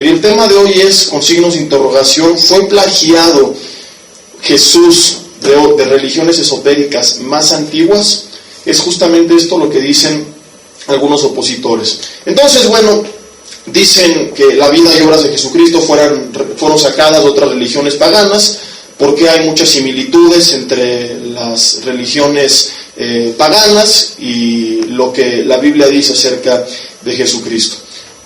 Y el tema de hoy es, con signos de interrogación, ¿fue plagiado Jesús de religiones esotéricas más antiguas? Es justamente esto lo que dicen algunos opositores. Entonces, bueno, dicen que la vida y obras de Jesucristo fueron sacadas de otras religiones paganas, porque hay muchas similitudes entre las religiones paganas y lo que la Biblia dice acerca de Jesucristo.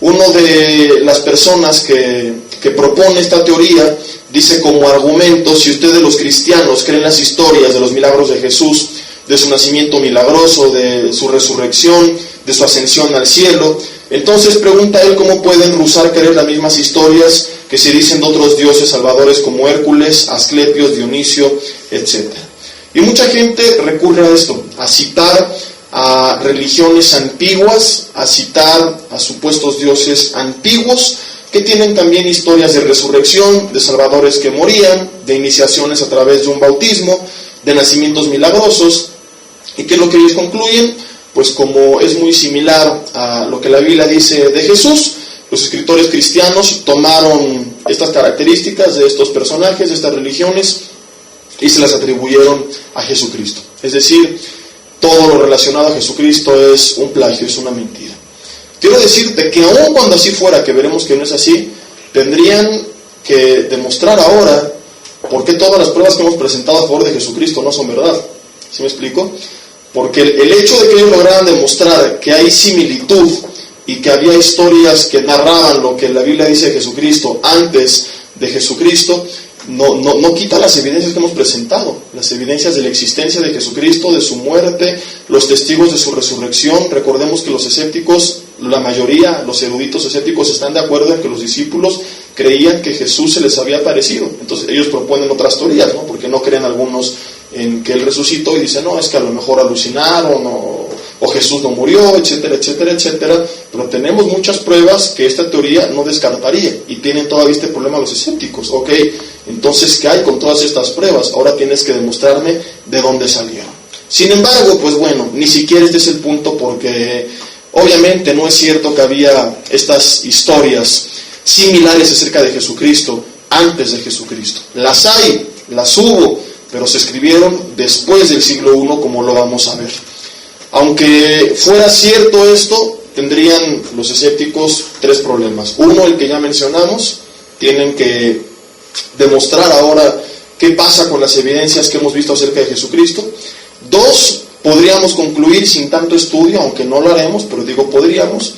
Una de las personas que propone esta teoría dice como argumento: si ustedes los cristianos creen las historias de los milagros de Jesús, de su nacimiento milagroso, de su resurrección, de su ascensión al cielo, entonces pregunta él cómo pueden rehusar creer las mismas historias que se dicen de otros dioses salvadores como Hércules, Asclepios, Dionisio, etc. Y mucha gente recurre a esto, a citar a religiones antiguas, a citar a supuestos dioses antiguos que tienen también historias de resurrección, de salvadores que morían, de iniciaciones a través de un bautismo, de nacimientos milagrosos. ¿Y qué es lo que ellos concluyen? Pues como es muy similar a lo que la Biblia dice de Jesús, los escritores cristianos tomaron estas características de estos personajes, de estas religiones, y se las atribuyeron a Jesucristo. Es decir, todo lo relacionado a Jesucristo es un plagio, es una mentira. Quiero decirte que aun cuando así fuera, que veremos que no es así, tendrían que demostrar ahora por qué todas las pruebas que hemos presentado a favor de Jesucristo no son verdad. ¿Sí me explico? Porque el hecho de que ellos lograran demostrar que hay similitud y que había historias que narraban lo que la Biblia dice de Jesucristo antes de Jesucristo, no quita las evidencias que hemos presentado, las evidencias de la existencia de Jesucristo, de su muerte, los testigos de su resurrección. Recordemos que los escépticos, la mayoría, los eruditos escépticos, están de acuerdo en que los discípulos creían que Jesús se les había aparecido. Entonces ellos proponen otras teorías, ¿no? Porque no creen algunos en que Él resucitó y dicen, no, es que a lo mejor alucinaron o Jesús no murió, etcétera, etcétera, etcétera. Pero tenemos muchas pruebas que esta teoría no descartaría, y tienen todavía este problema los escépticos. Ok, entonces, ¿qué hay con todas estas pruebas? Ahora tienes que demostrarme de dónde salieron. Sin embargo, pues bueno, ni siquiera este es el punto, porque obviamente no es cierto que había estas historias similares acerca de Jesucristo antes de Jesucristo. Las hay, las hubo, pero se escribieron después del siglo I, como lo vamos a ver. Aunque fuera cierto esto, tendrían los escépticos tres problemas. Uno, el que ya mencionamos, tienen que demostrar ahora qué pasa con las evidencias que hemos visto acerca de Jesucristo. Dos, podríamos concluir sin tanto estudio, aunque no lo haremos, pero digo podríamos,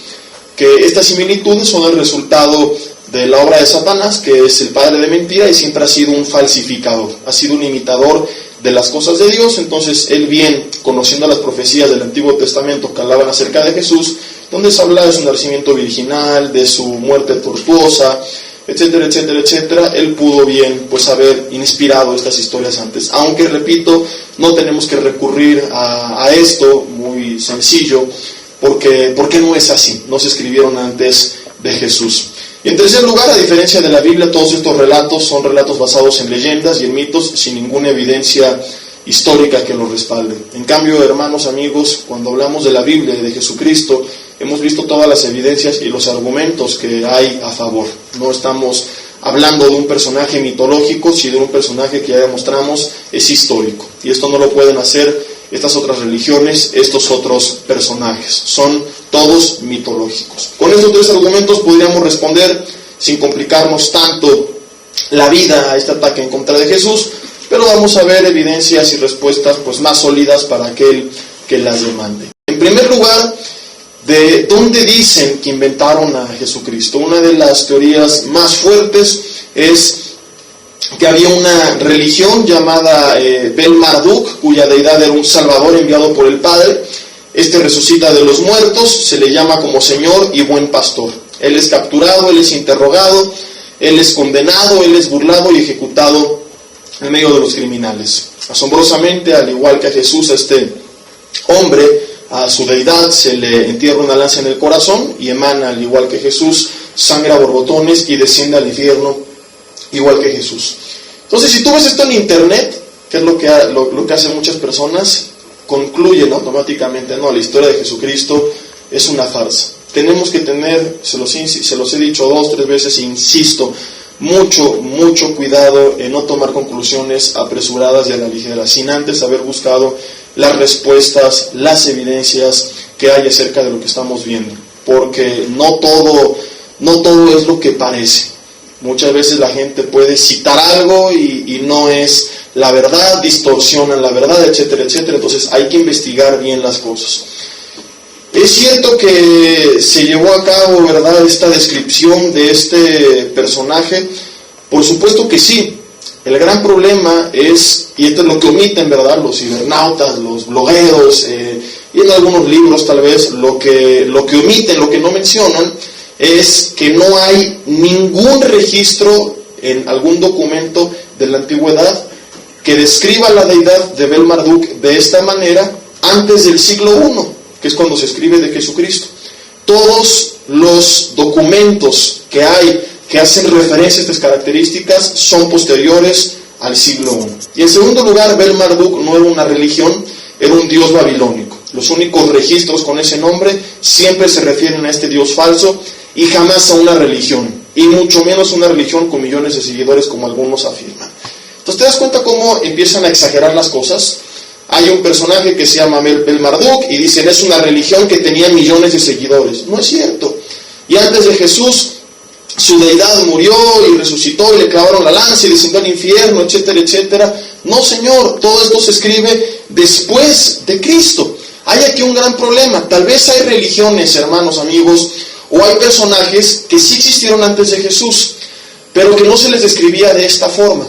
que estas similitudes son el resultado de la obra de Satanás, que es el padre de mentira y siempre ha sido un falsificador, ha sido un imitador de las cosas de Dios. Entonces él, bien conociendo las profecías del Antiguo Testamento que hablaban acerca de Jesús, donde se habla de su nacimiento virginal, de su muerte tortuosa, etcétera, etcétera, etcétera, él pudo bien pues haber inspirado estas historias antes. Aunque, repito, no tenemos que recurrir a esto, muy sencillo, porque no es así, no se escribieron antes de Jesús. Y en tercer lugar, a diferencia de la Biblia, todos estos relatos son relatos basados en leyendas y en mitos, sin ninguna evidencia histórica que los respalde. En cambio, hermanos, amigos, cuando hablamos de la Biblia y de Jesucristo, hemos visto todas las evidencias y los argumentos que hay a favor. No estamos hablando de un personaje mitológico, sino de un personaje que ya demostramos es histórico. Y esto no lo pueden hacer estas otras religiones, estos otros personajes. Son todos mitológicos. Con estos tres argumentos podríamos responder, sin complicarnos tanto la vida, a este ataque en contra de Jesús, pero vamos a ver evidencias y respuestas pues más sólidas para aquel que las demande. En primer lugar, ¿de dónde dicen que inventaron a Jesucristo? Una de las teorías más fuertes es que había una religión llamada Bel Marduk, cuya deidad era un salvador enviado por el Padre. Este resucita de los muertos, se le llama como Señor y buen pastor. Él es capturado, él es interrogado, él es condenado, él es burlado y ejecutado en medio de los criminales. Asombrosamente, al igual que a Jesús, a este hombre, a su deidad se le entierra una lanza en el corazón y emana, al igual que Jesús, sangre a borbotones y desciende al infierno, igual que Jesús. Entonces, si tú ves esto en internet, que es lo que hacen muchas personas, concluyen automáticamente, no, la historia de Jesucristo es una farsa. tenemos que tener, se los he dicho 2, 3 veces, insisto, mucho cuidado en no tomar conclusiones apresuradas y a la ligera, sin antes haber buscado las respuestas, las evidencias que hay acerca de lo que estamos viendo, porque no todo es lo que parece. Muchas veces la gente puede citar algo y no es la verdad, distorsionan la verdad, etcétera, etcétera. Entonces hay que investigar bien las cosas. Es cierto que se llevó a cabo, ¿verdad?, esta descripción de este personaje. Por supuesto que sí. El gran problema es, y esto es lo que omiten, ¿verdad?, los cibernautas, los blogueros, y en algunos libros tal vez, lo que omiten, lo que no mencionan, es que no hay ningún registro en algún documento de la antigüedad que describa la deidad de Bel-Marduk de esta manera antes del siglo I, que es cuando se escribe de Jesucristo. Todos los documentos que hay que hacen referencia a estas características son posteriores al siglo I. Y en segundo lugar, Bel-Marduk no era una religión, era un dios babilónico. Los únicos registros con ese nombre siempre se refieren a este dios falso y jamás a una religión, y mucho menos una religión con millones de seguidores como algunos afirman. Entonces te das cuenta cómo empiezan a exagerar las cosas. Hay un personaje que se llama Bel-Marduk y dicen es una religión que tenía millones de seguidores. No es cierto. Y antes de Jesús, su deidad murió y resucitó y le clavaron la lanza y descendió al infierno, etcétera, etcétera. No, señor, todo esto se escribe después de Cristo. Hay aquí un gran problema. Tal vez hay religiones, hermanos, amigos, o hay personajes que sí existieron antes de Jesús, pero que no se les describía de esta forma.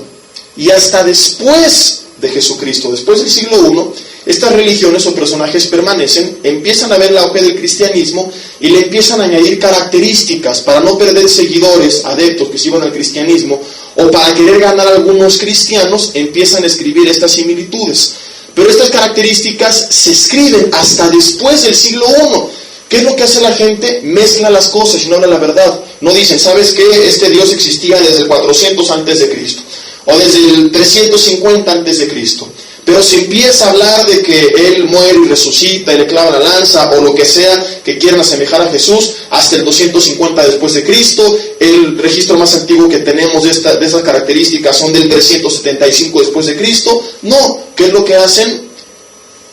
Y hasta después de Jesucristo, después del siglo I, estas religiones o personajes permanecen, empiezan a ver el auge del cristianismo y le empiezan a añadir características para no perder seguidores, adeptos que sigan al cristianismo, o para querer ganar a algunos cristianos, empiezan a escribir estas similitudes. Pero estas características se escriben hasta después del siglo I. ¿Qué es lo que hace la gente? Mezcla las cosas y no habla la verdad. No dicen, ¿sabes qué? Este Dios existía desde el 400 antes de Cristo, o desde el 350 antes de Cristo. Pero se empieza a hablar de que Él muere y resucita y le clava la lanza, o lo que sea que quieran asemejar a Jesús, hasta el 250 después de Cristo. El registro más antiguo que tenemos de esas características son del 375 después de Cristo. No, ¿qué es lo que hacen?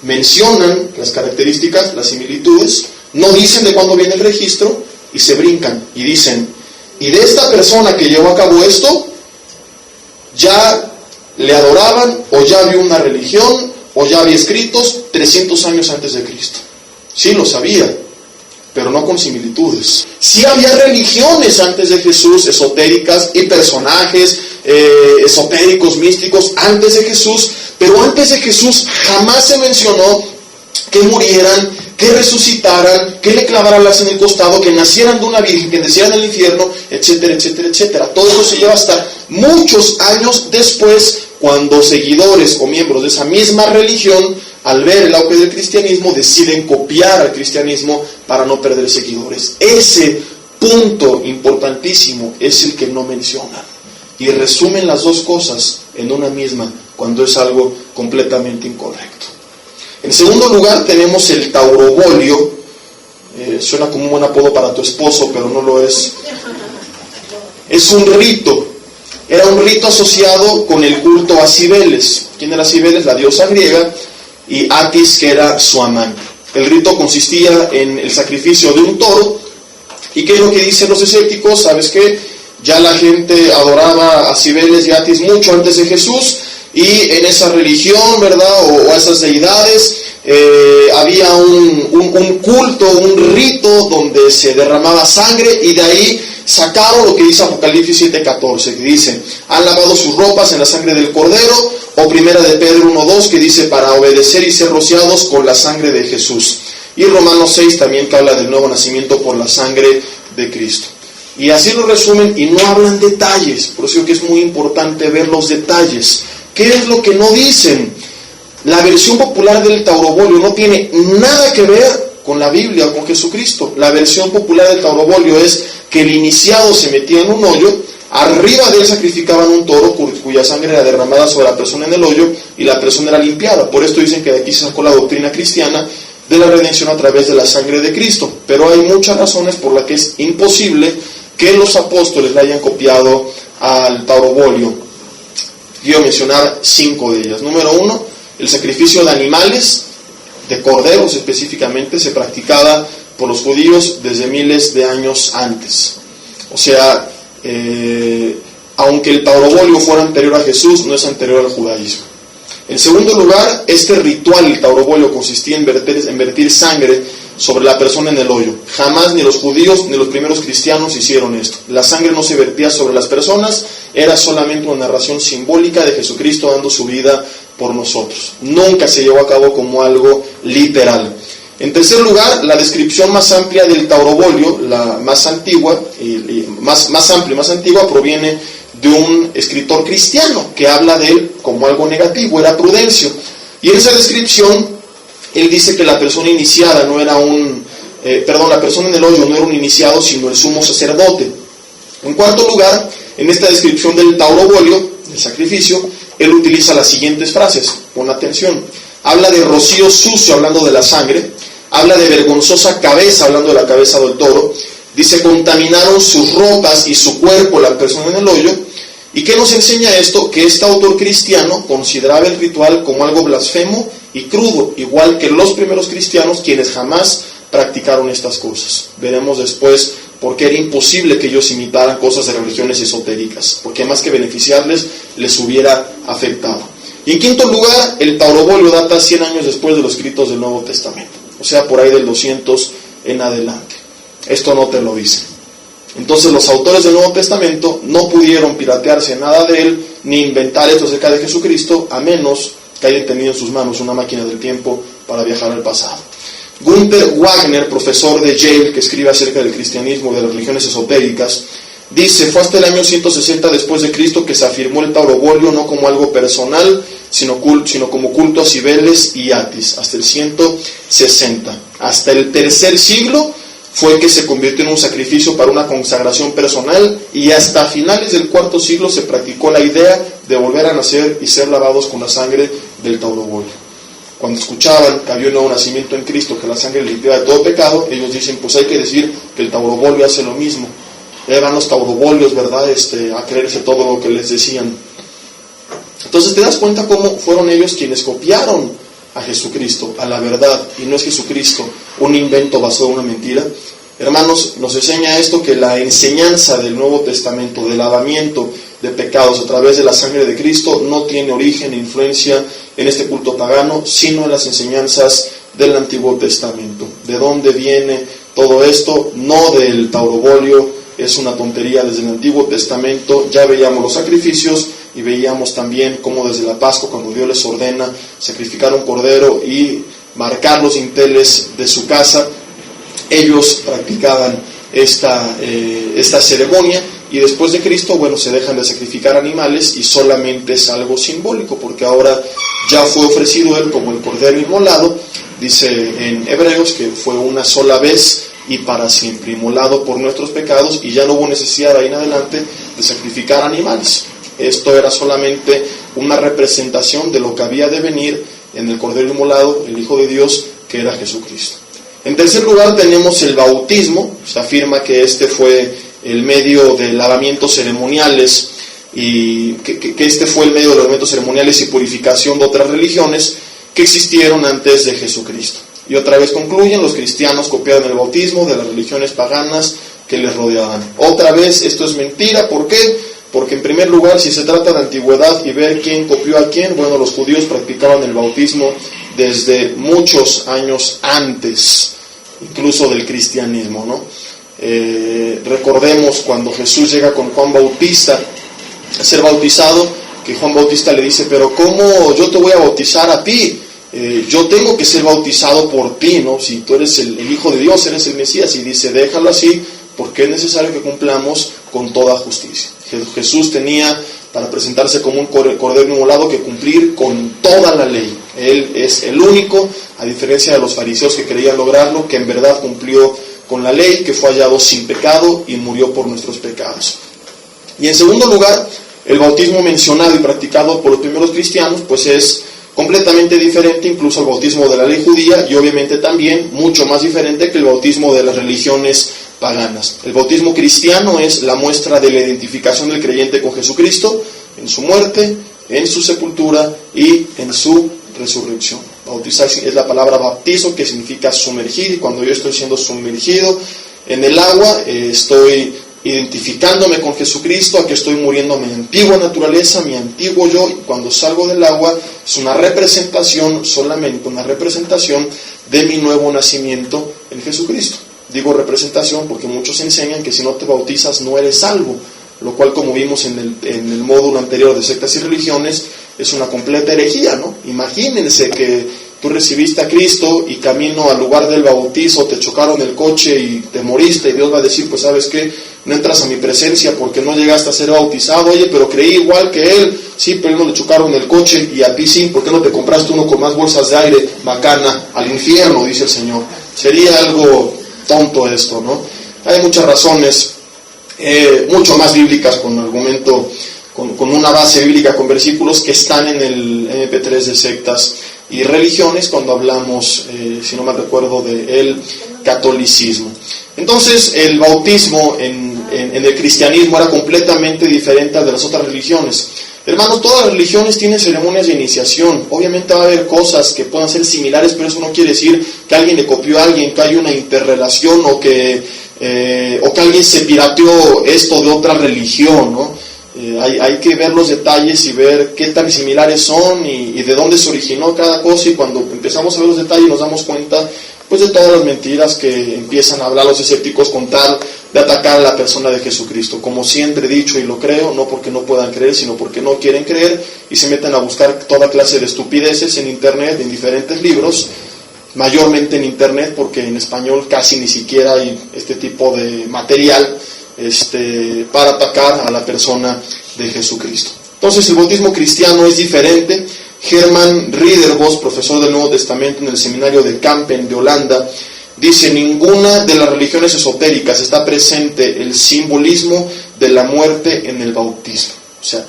Mencionan las características, las similitudes, no dicen de cuándo viene el registro y se brincan y dicen, y de esta persona que llevó a cabo esto, ya le adoraban, o ya había una religión, o ya había escritos 300 años antes de Cristo. Sí, lo sabía, pero no con similitudes. Sí había religiones antes de Jesús, esotéricas, y personajes esotéricos, místicos, antes de Jesús, pero antes de Jesús jamás se mencionó que murieran, que resucitaran, que le clavaran las en el costado, que nacieran de una virgen, que nacieran en el infierno, etcétera, etcétera, etcétera. Todo eso se lleva hasta muchos años después, cuando seguidores o miembros de esa misma religión, al ver el auge del cristianismo, deciden copiar al cristianismo para no perder seguidores. Ese punto importantísimo es el que no mencionan. Y resumen las dos cosas en una misma, cuando es algo completamente incorrecto. En segundo lugar tenemos el taurobolio. Suena como un buen apodo para tu esposo, pero no lo es. Es un rito. Era un rito asociado con el culto a Cibeles. ¿Quién era Cibeles? La diosa griega. Y Atis, que era su amante. El rito consistía en el sacrificio de un toro. ¿Y qué es lo que dicen los escépticos? ¿Sabes qué? Ya la gente adoraba a Cibeles y Atis mucho antes de Jesús. Y en esa religión, ¿verdad? O a esas deidades, había un culto, un rito donde se derramaba sangre, y de ahí sacaron lo que dice Apocalipsis 7:14, que dice, han lavado sus ropas en la sangre del Cordero, o Primera de Pedro 1:2, que dice, para obedecer y ser rociados con la sangre de Jesús. Y Romanos 6 también, que habla del nuevo nacimiento por la sangre de Cristo. Y así lo resumen, y no hablan detalles. Por eso que es muy importante ver los detalles. ¿Qué es lo que no dicen? La versión popular del taurobolio no tiene nada que ver con la Biblia o con Jesucristo. La versión popular del taurobolio es que el iniciado se metía en un hoyo, arriba de él sacrificaban un toro cuya sangre era derramada sobre la persona en el hoyo y la persona era limpiada. Por esto dicen que de aquí se sacó la doctrina cristiana de la redención a través de la sangre de Cristo. Pero hay muchas razones por las que es imposible que los apóstoles le hayan copiado al taurobolio. Quiero mencionar 5 de ellas. Número 1, el sacrificio de animales, de corderos específicamente, se practicaba por los judíos desde miles de años antes. O sea, aunque el taurobolio fuera anterior a Jesús, no es anterior al judaísmo. En segundo lugar, este ritual, el taurobolio, consistía en vertir sangre sobre la persona en el hoyo. Jamás ni los judíos ni los primeros cristianos hicieron esto. La sangre no se vertía sobre las personas, era solamente una narración simbólica de Jesucristo dando su vida por nosotros. Nunca se llevó a cabo como algo literal. En tercer lugar, la descripción más amplia del taurobolio, la más antigua, más amplia y más antigua, proviene de un escritor cristiano que habla de él como algo negativo, era Prudencio. Y en esa descripción, él dice que la persona iniciada no era la persona en el hoyo no era un iniciado, sino el sumo sacerdote. En cuarto lugar, en esta descripción del taurobolio, el sacrificio, él utiliza las siguientes frases, pon atención. Habla de rocío sucio, hablando de la sangre. Habla de vergonzosa cabeza, hablando de la cabeza del toro. Dice, contaminaron sus ropas y su cuerpo la persona en el hoyo. ¿Y qué nos enseña esto? Que este autor cristiano consideraba el ritual como algo blasfemo y crudo, igual que los primeros cristianos, quienes jamás practicaron estas cosas. Veremos después por qué era imposible que ellos imitaran cosas de religiones esotéricas, porque más que beneficiarles, les hubiera afectado. Y en quinto lugar, el taurobolio data 100 años después de los escritos del Nuevo Testamento, o sea, por ahí del 200 en adelante. Esto no te lo dice. Entonces los autores del Nuevo Testamento no pudieron piratearse nada de él, ni inventar esto acerca de Jesucristo, a menos que hayan tenido en sus manos una máquina del tiempo para viajar al pasado. Gunther Wagner, profesor de Yale, que escribe acerca del cristianismo y de las religiones esotéricas, dice, fue hasta el año 160 después de Cristo que se afirmó el taurobolio no como algo personal, sino como culto a Cibeles y Atis, hasta el 160. Hasta el tercer siglo fue que se convirtió en un sacrificio para una consagración personal, y hasta finales del cuarto siglo se practicó la idea de volver a nacer y ser lavados con la sangre del taurobolio. Cuando escuchaban que había un nuevo nacimiento en Cristo, que la sangre limpiaba de todo pecado, ellos dicen, pues hay que decir que el taurobolio hace lo mismo. Eran los taurobolios, ¿verdad? A creerse todo lo que les decían. Entonces te das cuenta cómo fueron ellos quienes copiaron a Jesucristo, a la verdad, y no es Jesucristo un invento basado en una mentira. Hermanos, nos enseña esto, que la enseñanza del Nuevo Testamento, del lavamiento de pecados a través de la sangre de Cristo, no tiene origen e influencia en este culto pagano, sino en las enseñanzas del Antiguo Testamento. ¿De dónde viene todo esto? No del taurobolio, es una tontería. Desde el Antiguo Testamento ya veíamos los sacrificios y veíamos también cómo desde la Pascua, cuando Dios les ordena sacrificar un cordero y marcar los dinteles de su casa, ellos practicaban esta ceremonia. Y después de Cristo, se dejan de sacrificar animales y solamente es algo simbólico, porque ahora ya fue ofrecido Él como el cordero inmolado. Dice en Hebreos que fue una sola vez y para siempre, inmolado por nuestros pecados, y ya no hubo necesidad de ahí en adelante de sacrificar animales. Esto era solamente una representación de lo que había de venir en el cordero inmolado, el Hijo de Dios, que era Jesucristo. En tercer lugar tenemos el bautismo. Se afirma que este fue el medio de lavamientos ceremoniales, y que este fue el medio de lavamientos ceremoniales y purificación de otras religiones que existieron antes de Jesucristo. Y otra vez concluyen, los cristianos copiaron el bautismo de las religiones paganas que les rodeaban. Otra vez, esto es mentira. ¿Por qué? Porque en primer lugar, si se trata de antigüedad y ver quién copió a quién, los judíos practicaban el bautismo desde muchos años antes, incluso del cristianismo, ¿no? Recordemos cuando Jesús llega con Juan Bautista a ser bautizado, que Juan Bautista le dice, pero ¿cómo yo te voy a bautizar a ti? Yo tengo que ser bautizado por ti, ¿no? Si tú eres el Hijo de Dios, eres el Mesías. Y dice, déjalo así, porque es necesario que cumplamos con toda justicia. Jesús tenía, para presentarse como un cordero inmolado, que cumplir con toda la ley. Él es el único, a diferencia de los fariseos que creían lograrlo, que en verdad cumplió con la ley, que fue hallado sin pecado y murió por nuestros pecados. Y en segundo lugar, el bautismo mencionado y practicado por los primeros cristianos, pues es completamente diferente incluso al bautismo de la ley judía y obviamente también mucho más diferente que el bautismo de las religiones paganas. El bautismo cristiano es la muestra de la identificación del creyente con Jesucristo en su muerte, en su sepultura y en su resurrección. Bautizar es la palabra bautizo, que significa sumergir, y cuando yo estoy siendo sumergido en el agua, estoy identificándome con Jesucristo, a que estoy muriendo a mi antigua naturaleza, mi antiguo yo, y cuando salgo del agua es una representación, solamente una representación de mi nuevo nacimiento en Jesucristo. Digo representación porque muchos enseñan que si no te bautizas no eres salvo, lo cual, como vimos en el módulo anterior de sectas y religiones, es una completa herejía, ¿no? Imagínense que tú recibiste a Cristo y camino al lugar del bautizo te chocaron el coche y te moriste, y Dios va a decir, pues ¿sabes qué? No entras a mi presencia porque no llegaste a ser bautizado. Oye, pero creí igual que él. Sí, pero no le chocaron el coche y a ti sí. ¿Por qué no te compraste uno con más bolsas de aire? Bacana, al infierno, dice el Señor. Sería algo tonto esto, ¿no? Hay muchas razones, mucho más bíblicas, con argumento, con una base bíblica, con versículos que están en el MP3 de sectas y religiones cuando hablamos, si no mal recuerdo, del catolicismo. Entonces, el bautismo en el cristianismo era completamente diferente al de las otras religiones. Hermanos, todas las religiones tienen ceremonias de iniciación. Obviamente va a haber cosas que puedan ser similares, pero eso no quiere decir que alguien le copió a alguien, que hay una interrelación o que alguien se pirateó esto de otra religión, ¿no? Hay que ver los detalles y ver qué tan similares son y de dónde se originó cada cosa, y cuando empezamos a ver los detalles nos damos cuenta pues de todas las mentiras que empiezan a hablar los escépticos con tal de atacar a la persona de Jesucristo. Como siempre he dicho y lo creo, no porque no puedan creer, sino porque no quieren creer, y se meten a buscar toda clase de estupideces en internet, en diferentes libros, mayormente en internet, porque en español casi ni siquiera hay este tipo de material para atacar a la persona de Jesucristo. Entonces el bautismo cristiano es diferente. Herman Ridderbos, profesor del Nuevo Testamento en el seminario de Kampen de Holanda, dice: ninguna de las religiones esotéricas está presente el simbolismo de la muerte en el bautismo. O sea,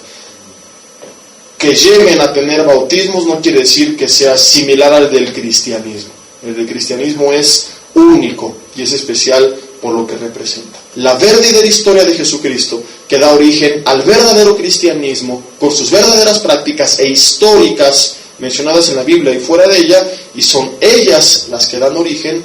que lleguen a tener bautismos no quiere decir que sea similar al del cristianismo. El del cristianismo es único y es especial por lo que representa. La verdadera historia de Jesucristo, que da origen al verdadero cristianismo por sus verdaderas prácticas e históricas mencionadas en la Biblia y fuera de ella, y son ellas las que dan origen,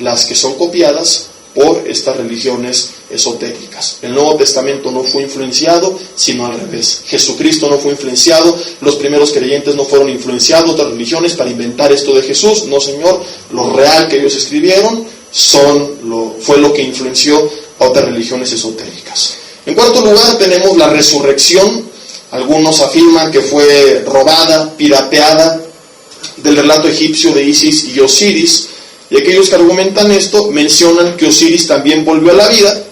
las que son copiadas por estas religiones esotéricas. El Nuevo Testamento no fue influenciado, sino al revés. Jesucristo no fue influenciado, los primeros creyentes no fueron influenciados de otras religiones para inventar esto de Jesús. No, señor, lo real que ellos escribieron fue lo que influenció a otras religiones esotéricas. En cuarto lugar tenemos la resurrección. Algunos afirman que fue robada, pirateada del relato egipcio de Isis y Osiris, y aquellos que argumentan esto mencionan que Osiris también volvió a la vida,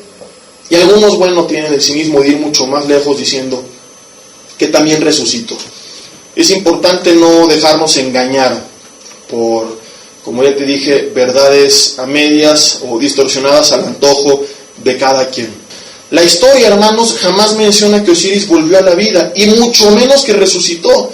y algunos, bueno, tienen el cinismo de ir mucho más lejos diciendo que también resucitó. Es importante no dejarnos engañar por, como ya te dije, verdades a medias o distorsionadas al antojo de cada quien. La historia, hermanos, jamás menciona que Osiris volvió a la vida, y mucho menos que resucitó.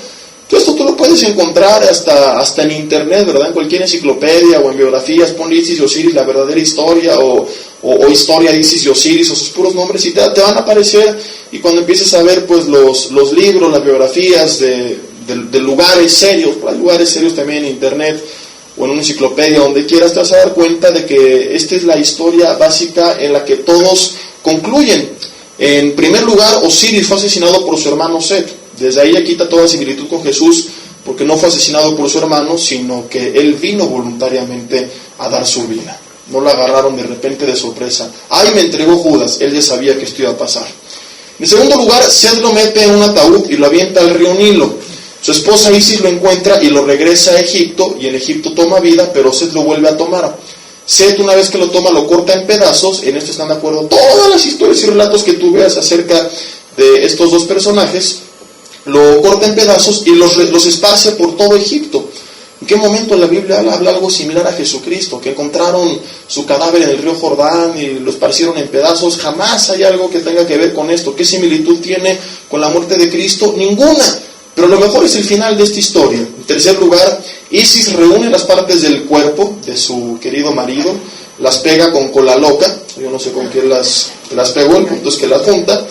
Todo esto tú lo puedes encontrar hasta en internet, ¿verdad? En cualquier enciclopedia o en biografías, pon Isis y Osiris, la verdadera historia, o historia de Isis y Osiris, o sus puros nombres, y te van a aparecer. Y cuando empieces a ver pues los libros, las biografías de lugares serios, hay lugares serios también en internet, o en una enciclopedia, donde quieras, te vas a dar cuenta de que esta es la historia básica en la que todos concluyen. En primer lugar, Osiris fue asesinado por su hermano Set. Desde ahí ya quita toda similitud con Jesús, porque no fue asesinado por su hermano, sino que él vino voluntariamente a dar su vida. No lo agarraron de repente de sorpresa. ¡Ay, me entregó Judas! Él ya sabía que esto iba a pasar. En segundo lugar, Set lo mete en un ataúd y lo avienta al río Nilo. Su esposa Isis lo encuentra y lo regresa a Egipto, y en Egipto toma vida, pero Set lo vuelve a tomar. Set, una vez que lo toma, lo corta en pedazos. En esto están de acuerdo todas las historias y relatos que tú veas acerca de estos dos personajes. Lo corta en pedazos y los esparce por todo Egipto. ¿En qué momento la Biblia habla algo similar a Jesucristo? Que encontraron su cadáver en el río Jordán y lo esparcieron en pedazos. Jamás hay algo que tenga que ver con esto. ¿Qué similitud tiene con la muerte de Cristo? Ninguna. Pero lo mejor es el final de esta historia. En tercer lugar, Isis reúne las partes del cuerpo de su querido marido, las pega con cola loca, yo no sé con qué las pegó, el punto es que las junta,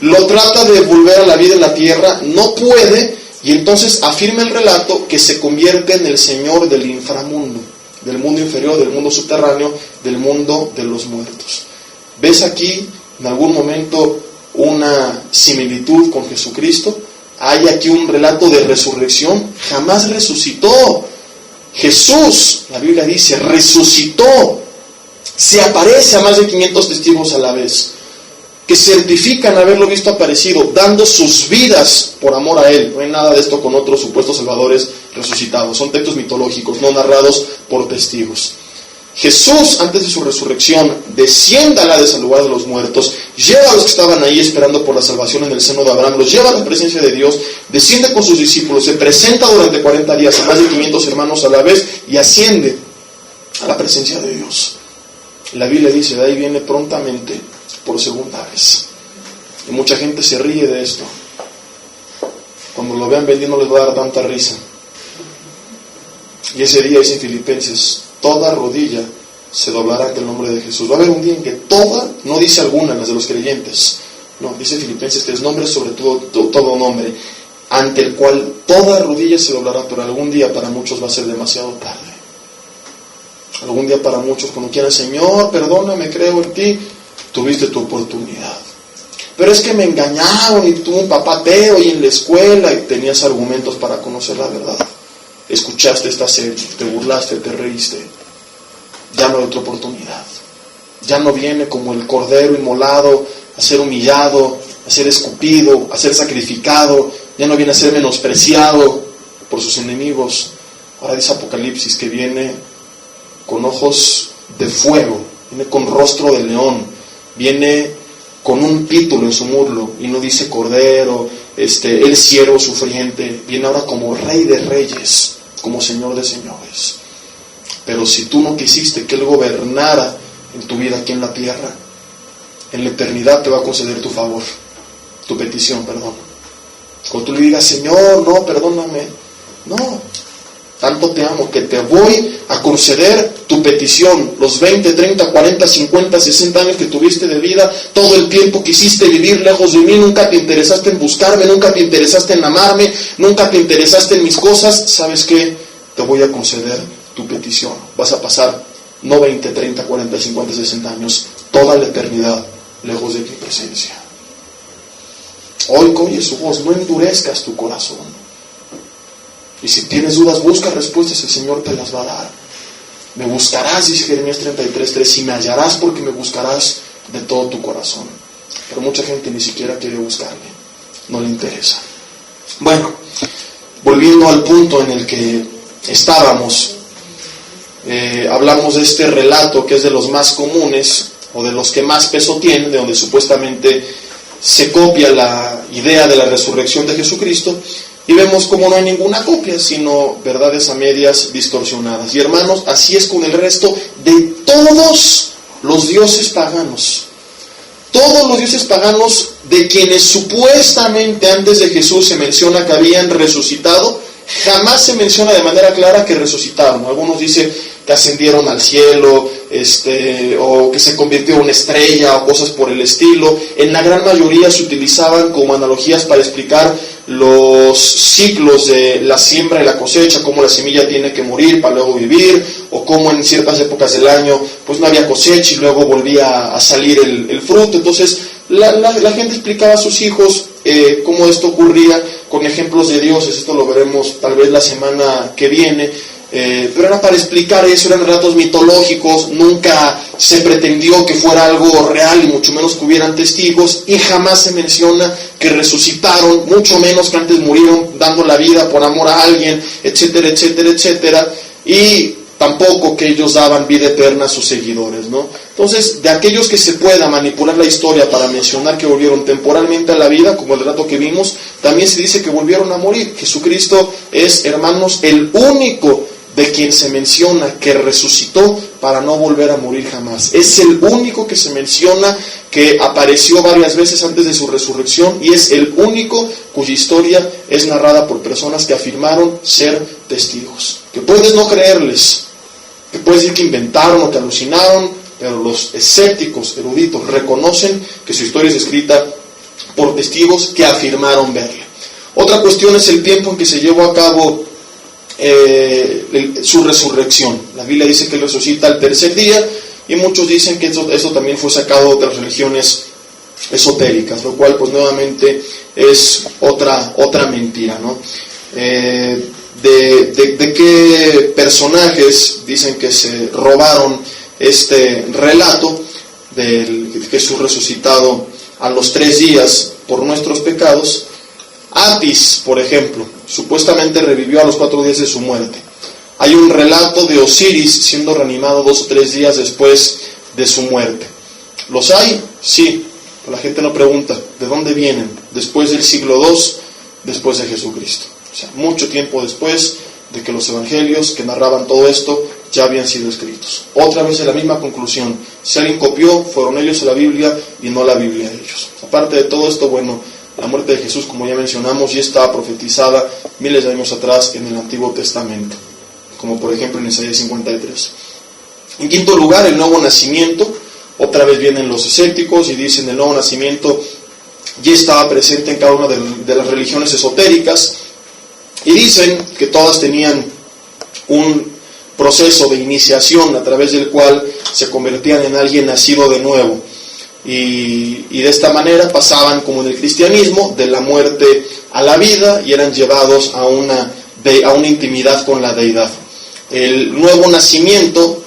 lo trata de volver a la vida en la tierra, no puede, y entonces afirma el relato que se convierte en el señor del inframundo, del mundo inferior, del mundo subterráneo, del mundo de los muertos. ¿Ves aquí en algún momento una similitud con Jesucristo? Hay aquí un relato de resurrección. Jamás resucitó. Jesús, la Biblia dice, resucitó. Se aparece a más de 500 testigos a la vez, que certifican haberlo visto aparecido, dando sus vidas por amor a Él. No hay nada de esto con otros supuestos salvadores resucitados. Son textos mitológicos, no narrados por testigos. Jesús, antes de su resurrección, desciende a la de lugar de los muertos, lleva a los que estaban ahí esperando por la salvación en el seno de Abraham, los lleva a la presencia de Dios, desciende con sus discípulos, se presenta durante 40 días a más de 500 hermanos a la vez y asciende a la presencia de Dios. La Biblia dice, de ahí viene prontamente por segunda vez. Y mucha gente se ríe de esto. Cuando lo vean venir no les va a dar tanta risa. Y ese día, dice en Filipenses, toda rodilla se doblará ante el nombre de Jesús. Va a haber un día en que toda, no dice alguna, las de los creyentes, no, dice Filipenses que es nombre sobre todo nombre, ante el cual toda rodilla se doblará, pero algún día para muchos va a ser demasiado tarde. Algún día para muchos, cuando quieran, Señor, perdóname, creo en ti, tuviste tu oportunidad. Pero es que me engañaron y tuve un papá ateo y en la escuela y tenías argumentos para conocer la verdad. Escuchaste esta serie, te burlaste, te reíste. Ya no hay otra oportunidad. Ya no viene como el cordero inmolado a ser humillado, a ser escupido, a ser sacrificado. Ya no viene a ser menospreciado por sus enemigos. Ahora dice Apocalipsis que viene con ojos de fuego, viene con rostro de león, viene con un título en su muslo, y no dice cordero, el siervo sufriente, viene ahora como rey de reyes, como señor de señores. Pero si tú no quisiste que Él gobernara en tu vida aquí en la tierra, en la eternidad te va a conceder tu favor, tu petición, perdón. Cuando tú le digas, Señor, no, perdóname, no, tanto te amo que te voy a conceder tu petición, los 20, 30, 40, 50, 60 años que tuviste de vida, todo el tiempo quisiste vivir lejos de mí, nunca te interesaste en buscarme, nunca te interesaste en amarme, nunca te interesaste en mis cosas. ¿Sabes qué? Te voy a conceder tu petición. Vas a pasar no 20, 30, 40, 50, 60 años, toda la eternidad lejos de mi presencia. Hoy oye su voz, no endurezcas tu corazón. Y si tienes dudas, busca respuestas, el Señor te las va a dar. Me buscarás, dice Jeremías 33:3, y me hallarás porque me buscarás de todo tu corazón. Pero mucha gente ni siquiera quiere buscarme, no le interesa. Bueno, volviendo al punto en el que estábamos, hablamos de este relato que es de los más comunes, o de los que más peso tienen, de donde supuestamente se copia la idea de la resurrección de Jesucristo. Y vemos como no hay ninguna copia, sino verdades a medias distorsionadas. Y hermanos, así es con el resto de todos los dioses paganos. Todos los dioses paganos de quienes supuestamente antes de Jesús se menciona que habían resucitado, jamás se menciona de manera clara que resucitaron. Algunos dicen que ascendieron al cielo, o que se convirtió en una estrella, o cosas por el estilo. En la gran mayoría se utilizaban como analogías para explicar los ciclos de la siembra y la cosecha, cómo la semilla tiene que morir para luego vivir, o cómo en ciertas épocas del año pues no había cosecha y luego volvía a salir el fruto. Entonces la gente explicaba a sus hijos cómo esto ocurría con ejemplos de dioses. Esto lo veremos tal vez la semana que viene. Pero era para explicar eso, eran relatos mitológicos, nunca se pretendió que fuera algo real y mucho menos que hubieran testigos, y jamás se menciona que resucitaron, mucho menos que antes murieron dando la vida por amor a alguien, etcétera, etcétera, etcétera, y tampoco que ellos daban vida eterna a sus seguidores, ¿no? Entonces, de aquellos que se pueda manipular la historia para mencionar que volvieron temporalmente a la vida, como el relato que vimos, también se dice que volvieron a morir. Jesucristo es, hermanos, el único de quien se menciona que resucitó para no volver a morir jamás. Es el único que se menciona que apareció varias veces antes de su resurrección y es el único cuya historia es narrada por personas que afirmaron ser testigos. Que puedes no creerles, que puedes decir que inventaron o que alucinaron, pero los escépticos, eruditos, reconocen que su historia es escrita por testigos que afirmaron verle. Otra cuestión es el tiempo en que se llevó a cabo su resurrección. La Biblia dice que él resucita al tercer día y muchos dicen que eso también fue sacado de otras religiones esotéricas, lo cual pues nuevamente es otra mentira, ¿no? ¿De qué personajes dicen que se robaron este relato de Jesús resucitado a los 3 días por nuestros pecados? Apis, por ejemplo, supuestamente revivió a los 4 días de su muerte. Hay un relato de Osiris siendo reanimado 2 o 3 días después de su muerte. ¿Los hay? Sí, pero la gente no pregunta de dónde vienen. Después del siglo II, después de Jesucristo. O sea, mucho tiempo después de que los evangelios que narraban todo esto ya habían sido escritos. Otra vez es la misma conclusión. Si alguien copió, fueron ellos a la Biblia y no la Biblia a ellos. Aparte de todo esto, bueno, la muerte de Jesús, como ya mencionamos, ya estaba profetizada miles de años atrás en el Antiguo Testamento, como por ejemplo en Isaías 53. En quinto lugar, el nuevo nacimiento. Otra vez vienen los escépticos y dicen el nuevo nacimiento ya estaba presente en cada una de las religiones esotéricas y dicen que todas tenían un proceso de iniciación a través del cual se convertían en alguien nacido de nuevo. Y de esta manera pasaban, como en el cristianismo, de la muerte a la vida y eran llevados a una intimidad con la deidad. El nuevo nacimiento,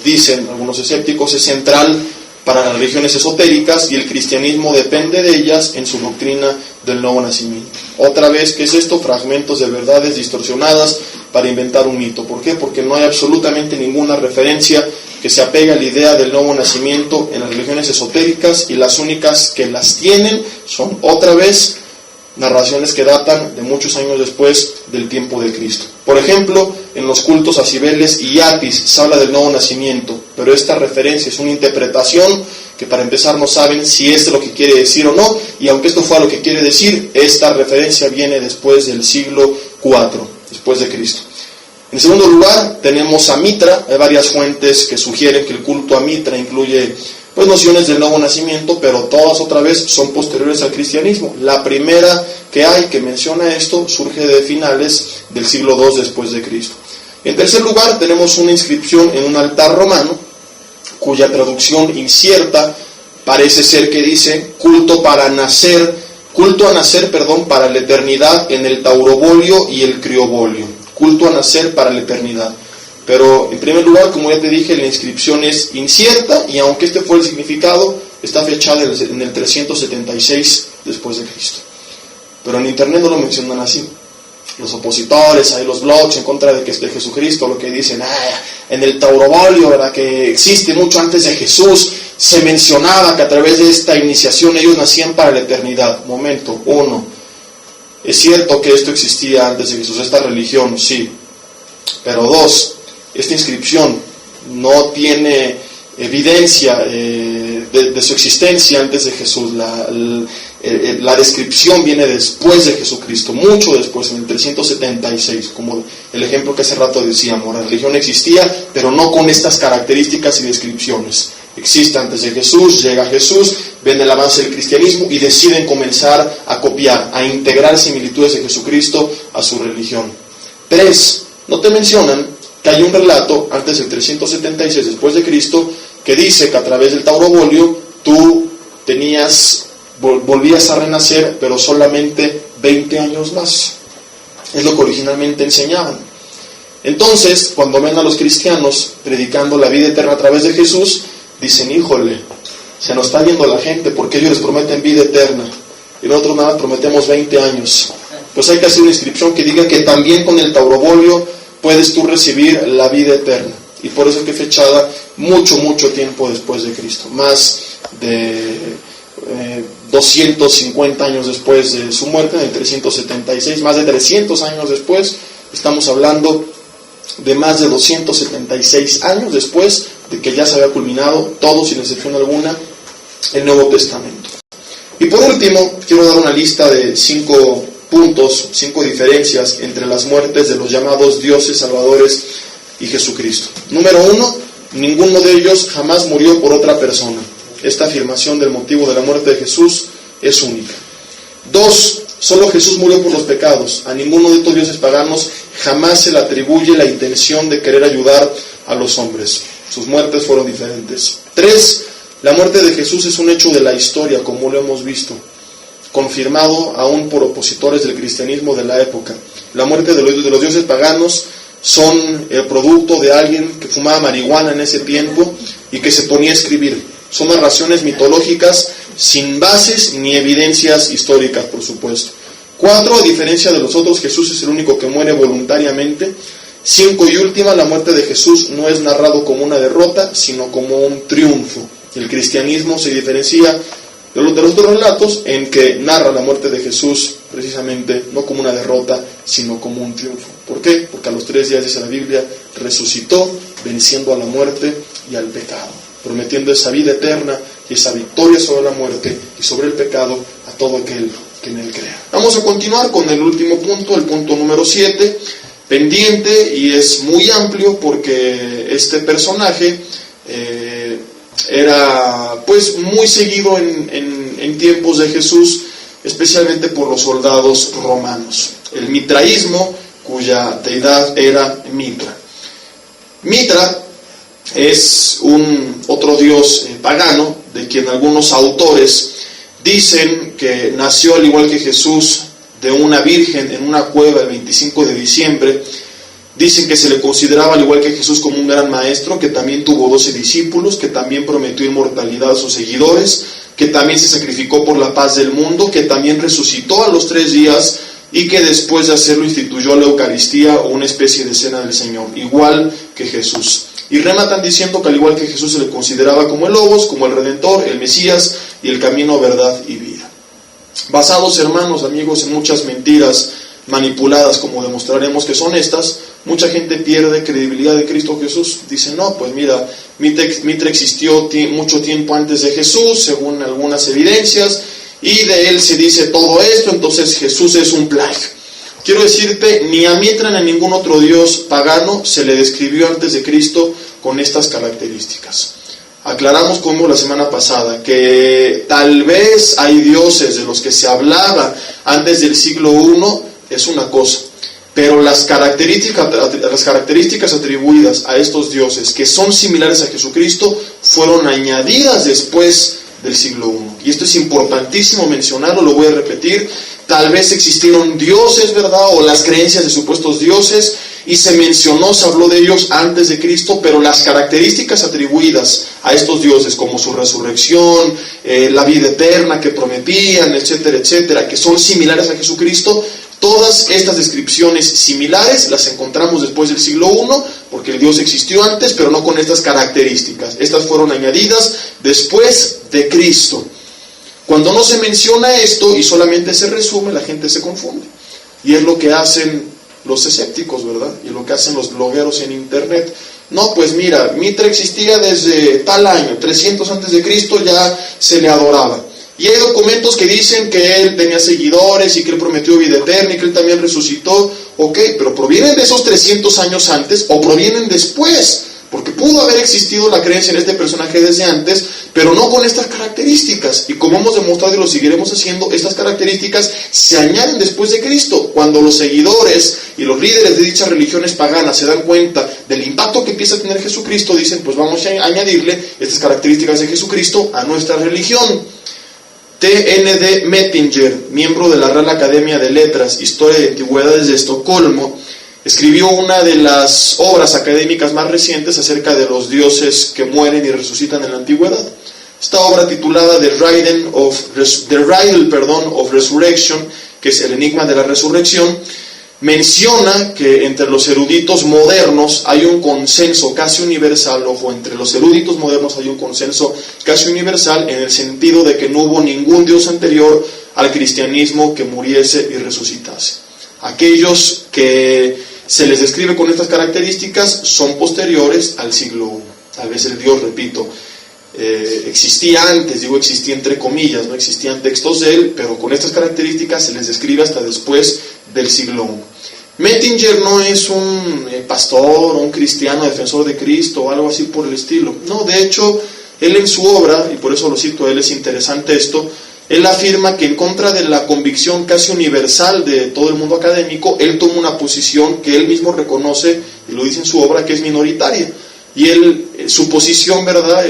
dicen algunos escépticos, es central para las religiones esotéricas y el cristianismo depende de ellas en su doctrina del nuevo nacimiento. Otra vez, ¿qué es esto? Fragmentos de verdades distorsionadas para inventar un mito. ¿Por qué? Porque no hay absolutamente ninguna referencia que se apega a la idea del nuevo nacimiento en las religiones esotéricas y las únicas que las tienen son otra vez narraciones que datan de muchos años después del tiempo de Cristo. Por ejemplo, en los cultos a Cibeles y Apis se habla del nuevo nacimiento, pero esta referencia es una interpretación que para empezar no saben si es lo que quiere decir o no, y aunque esto fuera lo que quiere decir, esta referencia viene después del siglo IV, después de Cristo. En segundo lugar, tenemos a Mitra. Hay varias fuentes que sugieren que el culto a Mitra incluye pues nociones del nuevo nacimiento, pero todas otra vez son posteriores al cristianismo. La primera que hay que menciona esto surge de finales del siglo II después de Cristo. En tercer lugar, tenemos una inscripción en un altar romano, cuya traducción incierta parece ser que dice culto a nacer, para la eternidad en el taurobolio y el criobolio. Culto a nacer para la eternidad. Pero en primer lugar, como ya te dije, la inscripción es incierta y aunque este fue el significado, está fechada en el 376 después de Cristo. Pero en internet no lo mencionan así. Los opositores, hay los blogs en contra de que es de Jesucristo, lo que dicen, en el taurobolio, ¿verdad?, que existe mucho antes de Jesús, se mencionaba que a través de esta iniciación ellos nacían para la eternidad. Momento, 1. Es cierto que esto existía antes de Jesús, esta religión, sí. Pero 2, esta inscripción no tiene evidencia de su existencia antes de Jesús. La descripción viene después de Jesucristo, mucho después, en el 376, como el ejemplo que hace rato decíamos. La religión existía, pero no con estas características y descripciones. Existe antes de Jesús, llega Jesús, ven el avance del cristianismo y deciden comenzar a copiar, a integrar similitudes de Jesucristo a su religión. 3, no te mencionan que hay un relato antes del 376 después de Cristo que dice que a través del taurobolio tú volvías a renacer, pero solamente 20 años más. Es lo que originalmente enseñaban. Entonces, cuando ven a los cristianos predicando la vida eterna a través de Jesús, dicen, híjole, se nos está yendo la gente porque ellos les prometen vida eterna y nosotros nada más prometemos 20 años. Pues hay que hacer una inscripción que diga que también con el taurobolio puedes tú recibir la vida eterna. Y por eso es que fechada mucho tiempo después de Cristo. Más de 250 años después de su muerte, en el 376, más de 300 años después, estamos hablando de más de 276 años después de que ya se había culminado todo, sin excepción alguna, el Nuevo Testamento. Y por último, quiero dar una lista de 5 puntos, 5 diferencias entre las muertes de los llamados dioses salvadores y Jesucristo. Número 1, ninguno de ellos jamás murió por otra persona. Esta afirmación del motivo de la muerte de Jesús es única. 2, solo Jesús murió por los pecados. A ninguno de estos dioses paganos jamás se le atribuye la intención de querer ayudar a los hombres. Sus muertes fueron diferentes. 3, la muerte de Jesús es un hecho de la historia, como lo hemos visto, confirmado aún por opositores del cristianismo de la época. La muerte de los dioses paganos son el producto de alguien que fumaba marihuana en ese tiempo y que se ponía a escribir. Son narraciones mitológicas sin bases ni evidencias históricas, por supuesto. 4, a diferencia de los otros, Jesús es el único que muere voluntariamente. 5 y última, la muerte de Jesús no es narrado como una derrota, sino como un triunfo. El cristianismo se diferencia de los otros relatos en que narra la muerte de Jesús precisamente no como una derrota, sino como un triunfo. ¿Por qué? Porque a los 3 días, dice la Biblia, resucitó, venciendo a la muerte y al pecado, prometiendo esa vida eterna y esa victoria sobre la muerte y sobre el pecado a todo aquel que en él crea. Vamos a continuar con el último punto, el punto número 7, pendiente, y es muy amplio porque este personaje era pues muy seguido en tiempos de Jesús, especialmente por los soldados romanos. El mitraísmo, cuya deidad era Mitra. Mitra es otro dios pagano, de quien algunos autores dicen que nació al igual que Jesús de una virgen en una cueva el 25 de diciembre. Dicen que se le consideraba al igual que Jesús como un gran maestro, que también tuvo 12 discípulos, que también prometió inmortalidad a sus seguidores, que también se sacrificó por la paz del mundo, que también resucitó a los 3 días y que después de hacerlo instituyó la Eucaristía o una especie de cena del Señor, igual que Jesús. Y rematan diciendo que al igual que Jesús se le consideraba como el Logos, como el Redentor, el Mesías y el camino, verdad y vida. Basados, hermanos, amigos, en muchas mentiras manipuladas, como demostraremos que son estas, mucha gente pierde credibilidad de Cristo Jesús. Dicen, no, pues mira, Mitra existió mucho tiempo antes de Jesús, según algunas evidencias, y de él se dice todo esto, entonces Jesús es un plagio. Quiero decirte, ni a Mitra ni a ningún otro dios pagano se le describió antes de Cristo con estas características. Aclaramos como la semana pasada que tal vez hay dioses de los que se hablaba antes del siglo I, es una cosa, pero las características atribuidas a estos dioses que son similares a Jesucristo fueron añadidas después del siglo I. Y esto es importantísimo mencionarlo, lo voy a repetir. Tal vez existieron dioses, ¿verdad? O las creencias de supuestos dioses, y se mencionó, se habló de ellos antes de Cristo, pero las características atribuidas a estos dioses, como su resurrección, la vida eterna que prometían, etcétera, etcétera, que son similares a Jesucristo, todas estas descripciones similares las encontramos después del siglo I, porque el Dios existió antes, pero no con estas características. Estas fueron añadidas después de Cristo. Cuando no se menciona esto y solamente se resume, la gente se confunde. Y es lo que hacen los escépticos, ¿verdad? Y lo que hacen los blogueros en internet. No, pues mira, Mitra existía desde tal año, 300 antes de Cristo ya se le adoraba. Y hay documentos que dicen que él tenía seguidores y que él prometió vida eterna y que él también resucitó. Ok, pero ¿provienen de esos 300 años antes o provienen después? Porque pudo haber existido la creencia en este personaje desde antes, pero no con estas características. Y como hemos demostrado y lo seguiremos haciendo, estas características se añaden después de Cristo. Cuando los seguidores y los líderes de dichas religiones paganas se dan cuenta del impacto que empieza a tener Jesucristo, dicen, pues vamos a añadirle estas características de Jesucristo a nuestra religión. T.N.D. Mettinger, miembro de la Real Academia de Letras, Historia de Antigüedades de Estocolmo, escribió una de las obras académicas más recientes acerca de los dioses que mueren y resucitan en la antigüedad. Esta obra, titulada The Riddle of Resurrection, que es el enigma de la resurrección, menciona que entre los eruditos modernos hay un consenso casi universal, entre los eruditos modernos hay un consenso casi universal en el sentido de que no hubo ningún dios anterior al cristianismo que muriese y resucitase. Aquellos que se les describe con estas características, son posteriores al siglo I. Tal vez el Dios, repito, existía antes, digo existía entre comillas, no existían textos de él, pero con estas características se les describe hasta después del siglo I. Mettinger no es un pastor o un cristiano defensor de Cristo o algo así por el estilo. No, de hecho, él en su obra, y por eso lo cito a él, es interesante esto, él afirma que en contra de la convicción casi universal de todo el mundo académico, él toma una posición que él mismo reconoce, y lo dice en su obra, que es minoritaria. Y él, su posición, ¿verdad?,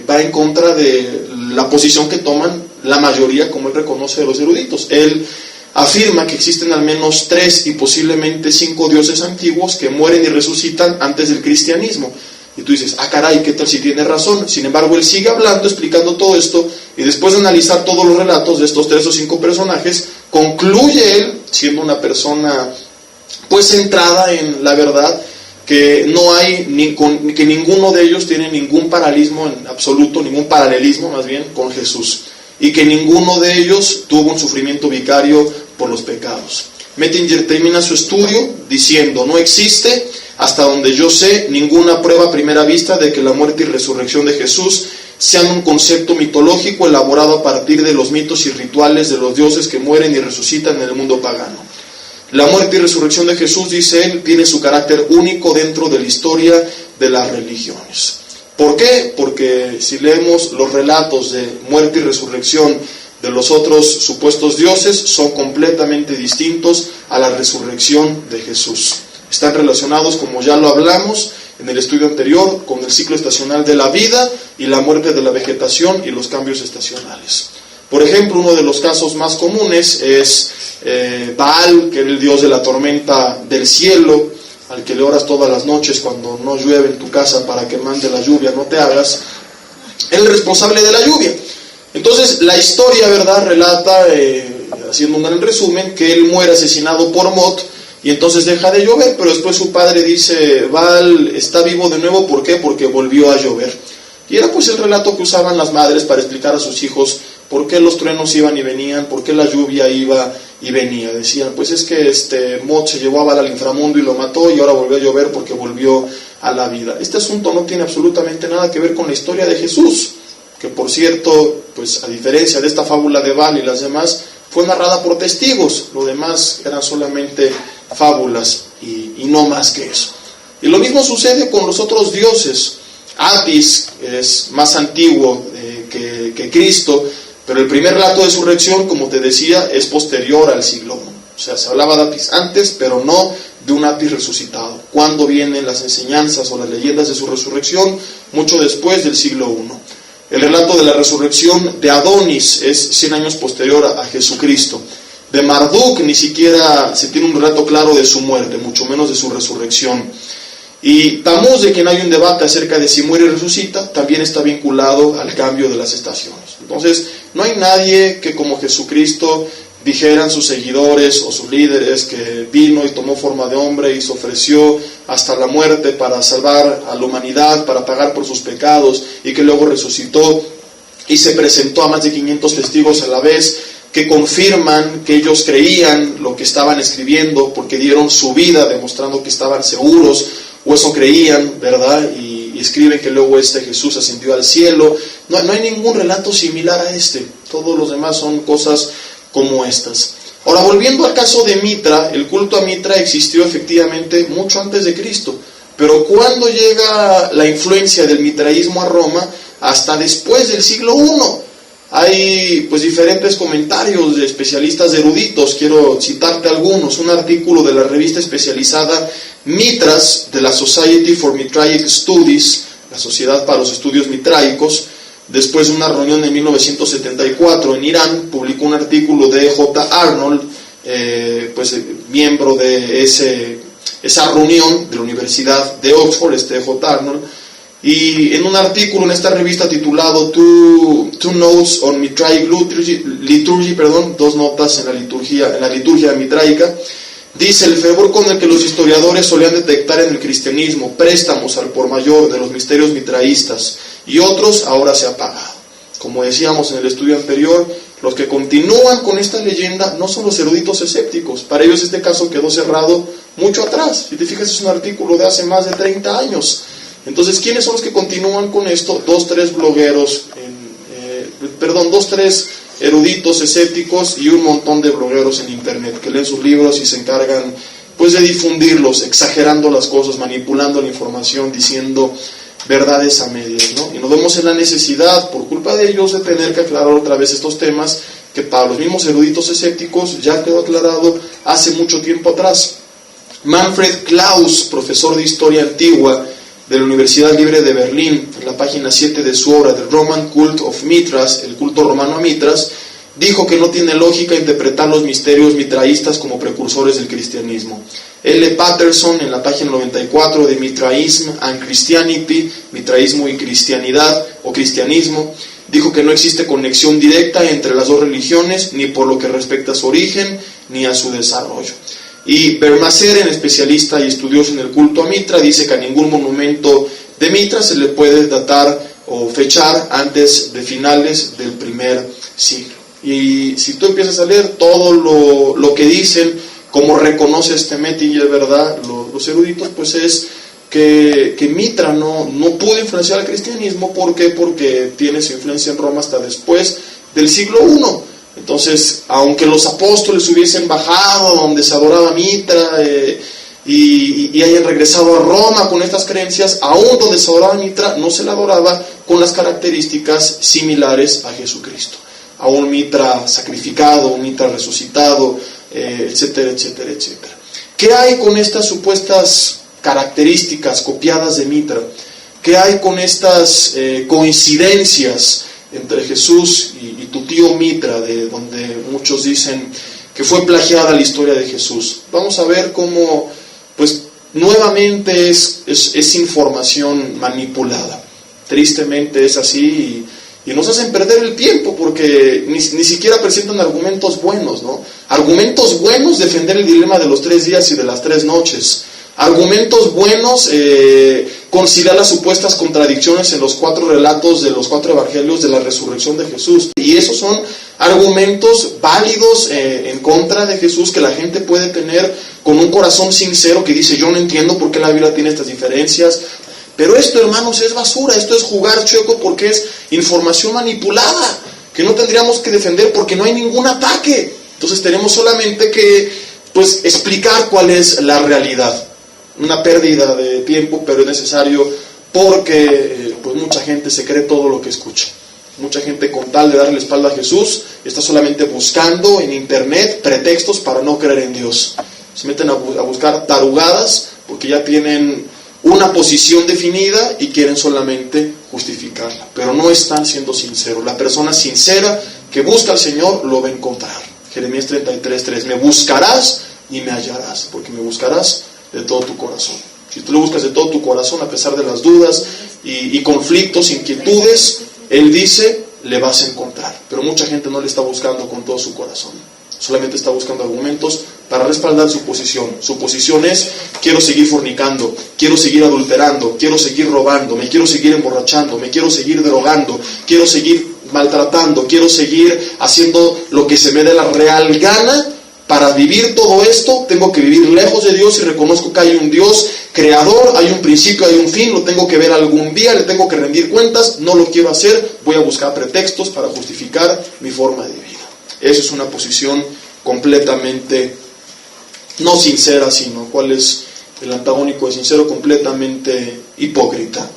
va en contra de la posición que toman la mayoría, como él reconoce, de los eruditos. Él afirma que existen al menos 3 y posiblemente 5 dioses antiguos que mueren y resucitan antes del cristianismo. Y tú dices, caray, ¿qué tal si tiene razón? Sin embargo, él sigue hablando, explicando todo esto, y después de analizar todos los relatos de estos 3 o 5 personajes, concluye él, siendo una persona pues centrada en la verdad, que no hay, que ninguno de ellos tiene ningún paralelismo en absoluto, ningún paralelismo más bien con Jesús, y que ninguno de ellos tuvo un sufrimiento vicario por los pecados. Mettinger termina su estudio diciendo, no existe, hasta donde yo sé, ninguna prueba a primera vista de que la muerte y resurrección de Jesús sean un concepto mitológico elaborado a partir de los mitos y rituales de los dioses que mueren y resucitan en el mundo pagano. La muerte y resurrección de Jesús, dice él, tiene su carácter único dentro de la historia de las religiones. ¿Por qué? Porque si leemos los relatos de muerte y resurrección de los otros supuestos dioses, son completamente distintos a la resurrección de Jesús. Están relacionados, como ya lo hablamos en el estudio anterior, con el ciclo estacional de la vida y la muerte de la vegetación y los cambios estacionales. Por ejemplo, uno de los casos más comunes es Baal, que era el dios de la tormenta del cielo, al que le oras todas las noches cuando no llueve en tu casa para que mande la lluvia, no te hagas. Él es responsable de la lluvia. Entonces, la historia, ¿verdad?, relata, haciendo un gran resumen, que él muere asesinado por Mot, y entonces deja de llover, pero después su padre dice, Baal está vivo de nuevo, ¿por qué? Porque volvió a llover. Y era pues el relato que usaban las madres para explicar a sus hijos por qué los truenos iban y venían, por qué la lluvia iba y venía. Decían, pues es que Mot se llevó a Baal al inframundo y lo mató, y ahora volvió a llover porque volvió a la vida. Este asunto no tiene absolutamente nada que ver con la historia de Jesús, que por cierto, pues a diferencia de esta fábula de Baal y las demás, fue narrada por testigos. Lo demás eran solamente fábulas y no más que eso. Y lo mismo sucede con los otros dioses. Apis es más antiguo que Cristo, pero el primer relato de resurrección, como te decía, es posterior al siglo I. O sea, se hablaba de Apis antes, pero no de un Apis resucitado. ¿Cuándo vienen las enseñanzas o las leyendas de su resurrección? Mucho después del siglo I. El relato de la resurrección de Adonis es 100 años posterior a Jesucristo. De Marduk ni siquiera se tiene un relato claro de su muerte, mucho menos de su resurrección. Y Tamuz, de quien hay un debate acerca de si muere y resucita, también está vinculado al cambio de las estaciones. Entonces, no hay nadie que como Jesucristo dijeran sus seguidores o sus líderes que vino y tomó forma de hombre y se ofreció hasta la muerte para salvar a la humanidad, para pagar por sus pecados, y que luego resucitó y se presentó a más de 500 testigos a la vez, que confirman que ellos creían lo que estaban escribiendo porque dieron su vida demostrando que estaban seguros, o eso creían, ¿verdad? Y escriben que luego Jesús ascendió al cielo. No hay ningún relato similar a este. Todos los demás son cosas como estas. Ahora, volviendo al caso de Mitra, el culto a Mitra existió efectivamente mucho antes de Cristo, pero ¿cuándo llega la influencia del mitraísmo a Roma? Hasta después del siglo I. Hay pues diferentes comentarios de especialistas eruditos, quiero citarte algunos. Un artículo de la revista especializada Mitras, de la Society for Mitraic Studies, la Sociedad para los Estudios Mitraicos, después de una reunión en 1974 en Irán, publicó un artículo de J. Arnold, miembro de esa reunión de la Universidad de Oxford, J. Arnold, y en un artículo en esta revista titulado Two Notes on Mitraic Liturgy, 2 notas en la liturgia mitraica, dice: el fervor con el que los historiadores solían detectar en el cristianismo préstamos al por mayor de los misterios mitraístas y otros ahora se ha apagado. Como decíamos en el estudio anterior, Los que continúan con esta leyenda no son los eruditos escépticos. Para ellos este caso quedó cerrado mucho atrás. Si te fijas, es un artículo de hace más de 30 años. Entonces, ¿quiénes son los que continúan con esto? 2, 3 eruditos escépticos y un montón de blogueros en internet que leen sus libros y se encargan pues de difundirlos, exagerando las cosas, manipulando la información, diciendo verdades a medias, ¿no? Y nos vemos en la necesidad, por culpa de ellos, de tener que aclarar otra vez estos temas que para los mismos eruditos escépticos ya quedó aclarado hace mucho tiempo atrás. Manfred Klaus, profesor de Historia Antigua de la Universidad Libre de Berlín, en la página 7 de su obra The Roman Cult of Mithras, el culto romano a Mitras, dijo que no tiene lógica interpretar los misterios mitraístas como precursores del cristianismo. L. Patterson, en la página 94 de Mithraism and Christianity, mitraísmo y cristianidad o cristianismo, dijo que no existe conexión directa entre las dos religiones, ni por lo que respecta a su origen, ni a su desarrollo. Y Bermaseren, especialista y estudioso en el culto a Mitra, dice que a ningún monumento de Mitra se le puede datar o fechar antes de finales del primer siglo. Y si tú empiezas a leer todo lo que dicen, como reconoce este Metin, y es verdad, los eruditos, pues es que Mitra no pudo influenciar al cristianismo. ¿Por qué? Porque tiene su influencia en Roma hasta después del siglo I. Entonces, aunque los apóstoles hubiesen bajado donde se adoraba Mitra y hayan regresado a Roma con estas creencias, aún donde se adoraba Mitra no se le adoraba con las características similares a Jesucristo. A un Mitra sacrificado, un Mitra resucitado, etcétera, etcétera, etcétera. ¿Qué hay con estas supuestas características copiadas de Mitra? ¿Qué hay con estas coincidencias entre Jesús y tu tío Mitra, de donde muchos dicen que fue plagiada la historia de Jesús? Vamos a ver cómo, pues, nuevamente es información manipulada. Tristemente es así y nos hacen perder el tiempo porque ni siquiera presentan argumentos buenos, ¿no? Argumentos buenos, defender el dilema de los 3 días y de las 3 noches. Argumentos buenos, considerar las supuestas contradicciones en los 4 relatos de los 4 evangelios de la resurrección de Jesús. Y esos son argumentos válidos en contra de Jesús que la gente puede tener con un corazón sincero que dice: yo no entiendo por qué la Biblia tiene estas diferencias. Pero esto, hermanos, es basura, esto es jugar chueco porque es información manipulada, que no tendríamos que defender porque no hay ningún ataque. Entonces tenemos solamente que, pues, explicar cuál es la realidad. Una pérdida de tiempo, pero es necesario porque pues mucha gente se cree todo lo que escucha. Mucha gente, con tal de darle la espalda a Jesús, está solamente buscando en internet pretextos para no creer en Dios. Se meten a buscar tarugadas porque ya tienen una posición definida y quieren solamente justificarla, pero no están siendo sinceros. La persona sincera que busca al Señor lo va a encontrar. Jeremías 33:3: me buscarás y me hallarás, porque me buscarás de todo tu corazón. Si tú lo buscas de todo tu corazón, a pesar de las dudas y conflictos, inquietudes, Él dice, le vas a encontrar. Pero mucha gente no le está buscando con todo su corazón. Solamente está buscando argumentos para respaldar su posición. Su posición es: quiero seguir fornicando, quiero seguir adulterando, quiero seguir robando, me quiero seguir emborrachando, me quiero seguir drogando, quiero seguir maltratando, quiero seguir haciendo lo que se me dé la real gana. Para vivir todo esto, tengo que vivir lejos de Dios y reconozco que hay un Dios creador, hay un principio, hay un fin, lo tengo que ver algún día, le tengo que rendir cuentas, no lo quiero hacer, voy a buscar pretextos para justificar mi forma de vida. Esa es una posición completamente no sincera, sino, ¿cuál es el antagónico de sincero? Completamente hipócrita.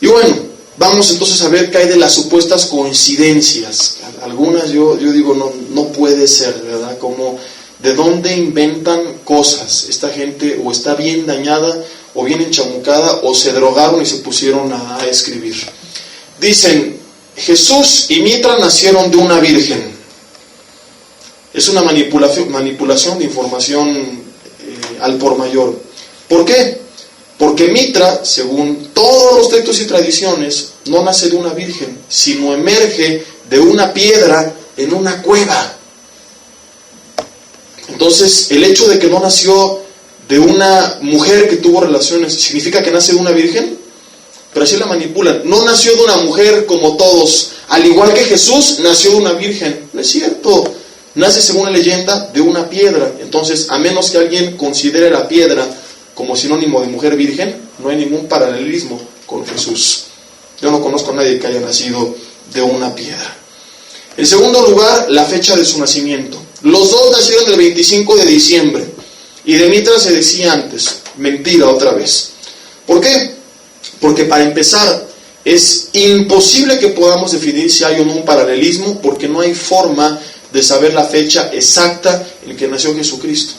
Y bueno, vamos entonces a ver qué hay de las supuestas coincidencias. Algunas yo digo, no puede ser, ¿verdad? Como, ¿de dónde inventan cosas? Esta gente o está bien dañada, o bien enchamucada, o se drogaron y se pusieron a escribir. Dicen, Jesús y Mitra nacieron de una virgen. Es una manipulación de información al por mayor. ¿Por qué? Porque Mitra, según todos los textos y tradiciones, no nace de una virgen, sino emerge de una piedra en una cueva. Entonces, el hecho de que no nació de una mujer que tuvo relaciones, ¿significa que nace de una virgen? pero así la manipulan. No nació de una mujer como todos, al igual que Jesús nació de una virgen. No es cierto, nace según la leyenda de una piedra. Entonces, a menos que alguien considere la piedra como sinónimo de mujer virgen, no hay ningún paralelismo con Jesús. Yo no conozco a nadie que haya nacido de una piedra. En segundo lugar, la fecha de su nacimiento. Los dos nacieron el 25 de diciembre. Y de Mitra se decía antes. Mentira otra vez. ¿Por qué? Porque para empezar, es imposible que podamos definir si hay o no un paralelismo, porque no hay forma de saber la fecha exacta en que nació Jesucristo.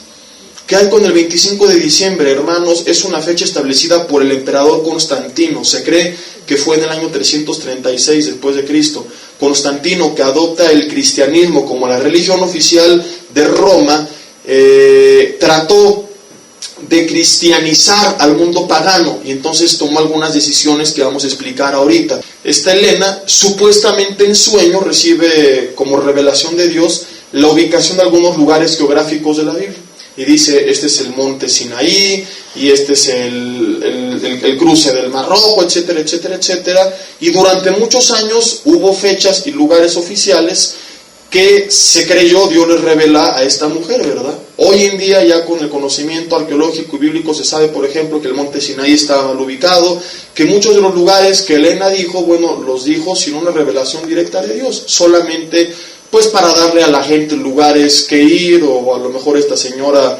¿Qué hay con el 25 de diciembre, hermanos? Es una fecha establecida por el emperador Constantino. Se cree que fue en el año 336 después de Cristo. Constantino, que adopta el cristianismo como la religión oficial de Roma, trató de cristianizar al mundo pagano y entonces tomó algunas decisiones que vamos a explicar ahorita. Esta Helena, supuestamente en sueño, recibe como revelación de Dios la ubicación de algunos lugares geográficos de la Biblia. Y dice, este es el monte Sinaí, y este es el cruce del Mar Rojo, etcétera, etcétera, etcétera. Y durante muchos años hubo fechas y lugares oficiales que se creyó Dios les revela a esta mujer, ¿verdad? Hoy en día ya con el conocimiento arqueológico y bíblico se sabe, por ejemplo, que el monte Sinaí estaba mal ubicado, que muchos de los lugares que Helena dijo, bueno, los dijo sin una revelación directa de Dios, solamente pues para darle a la gente lugares que ir, o a lo mejor esta señora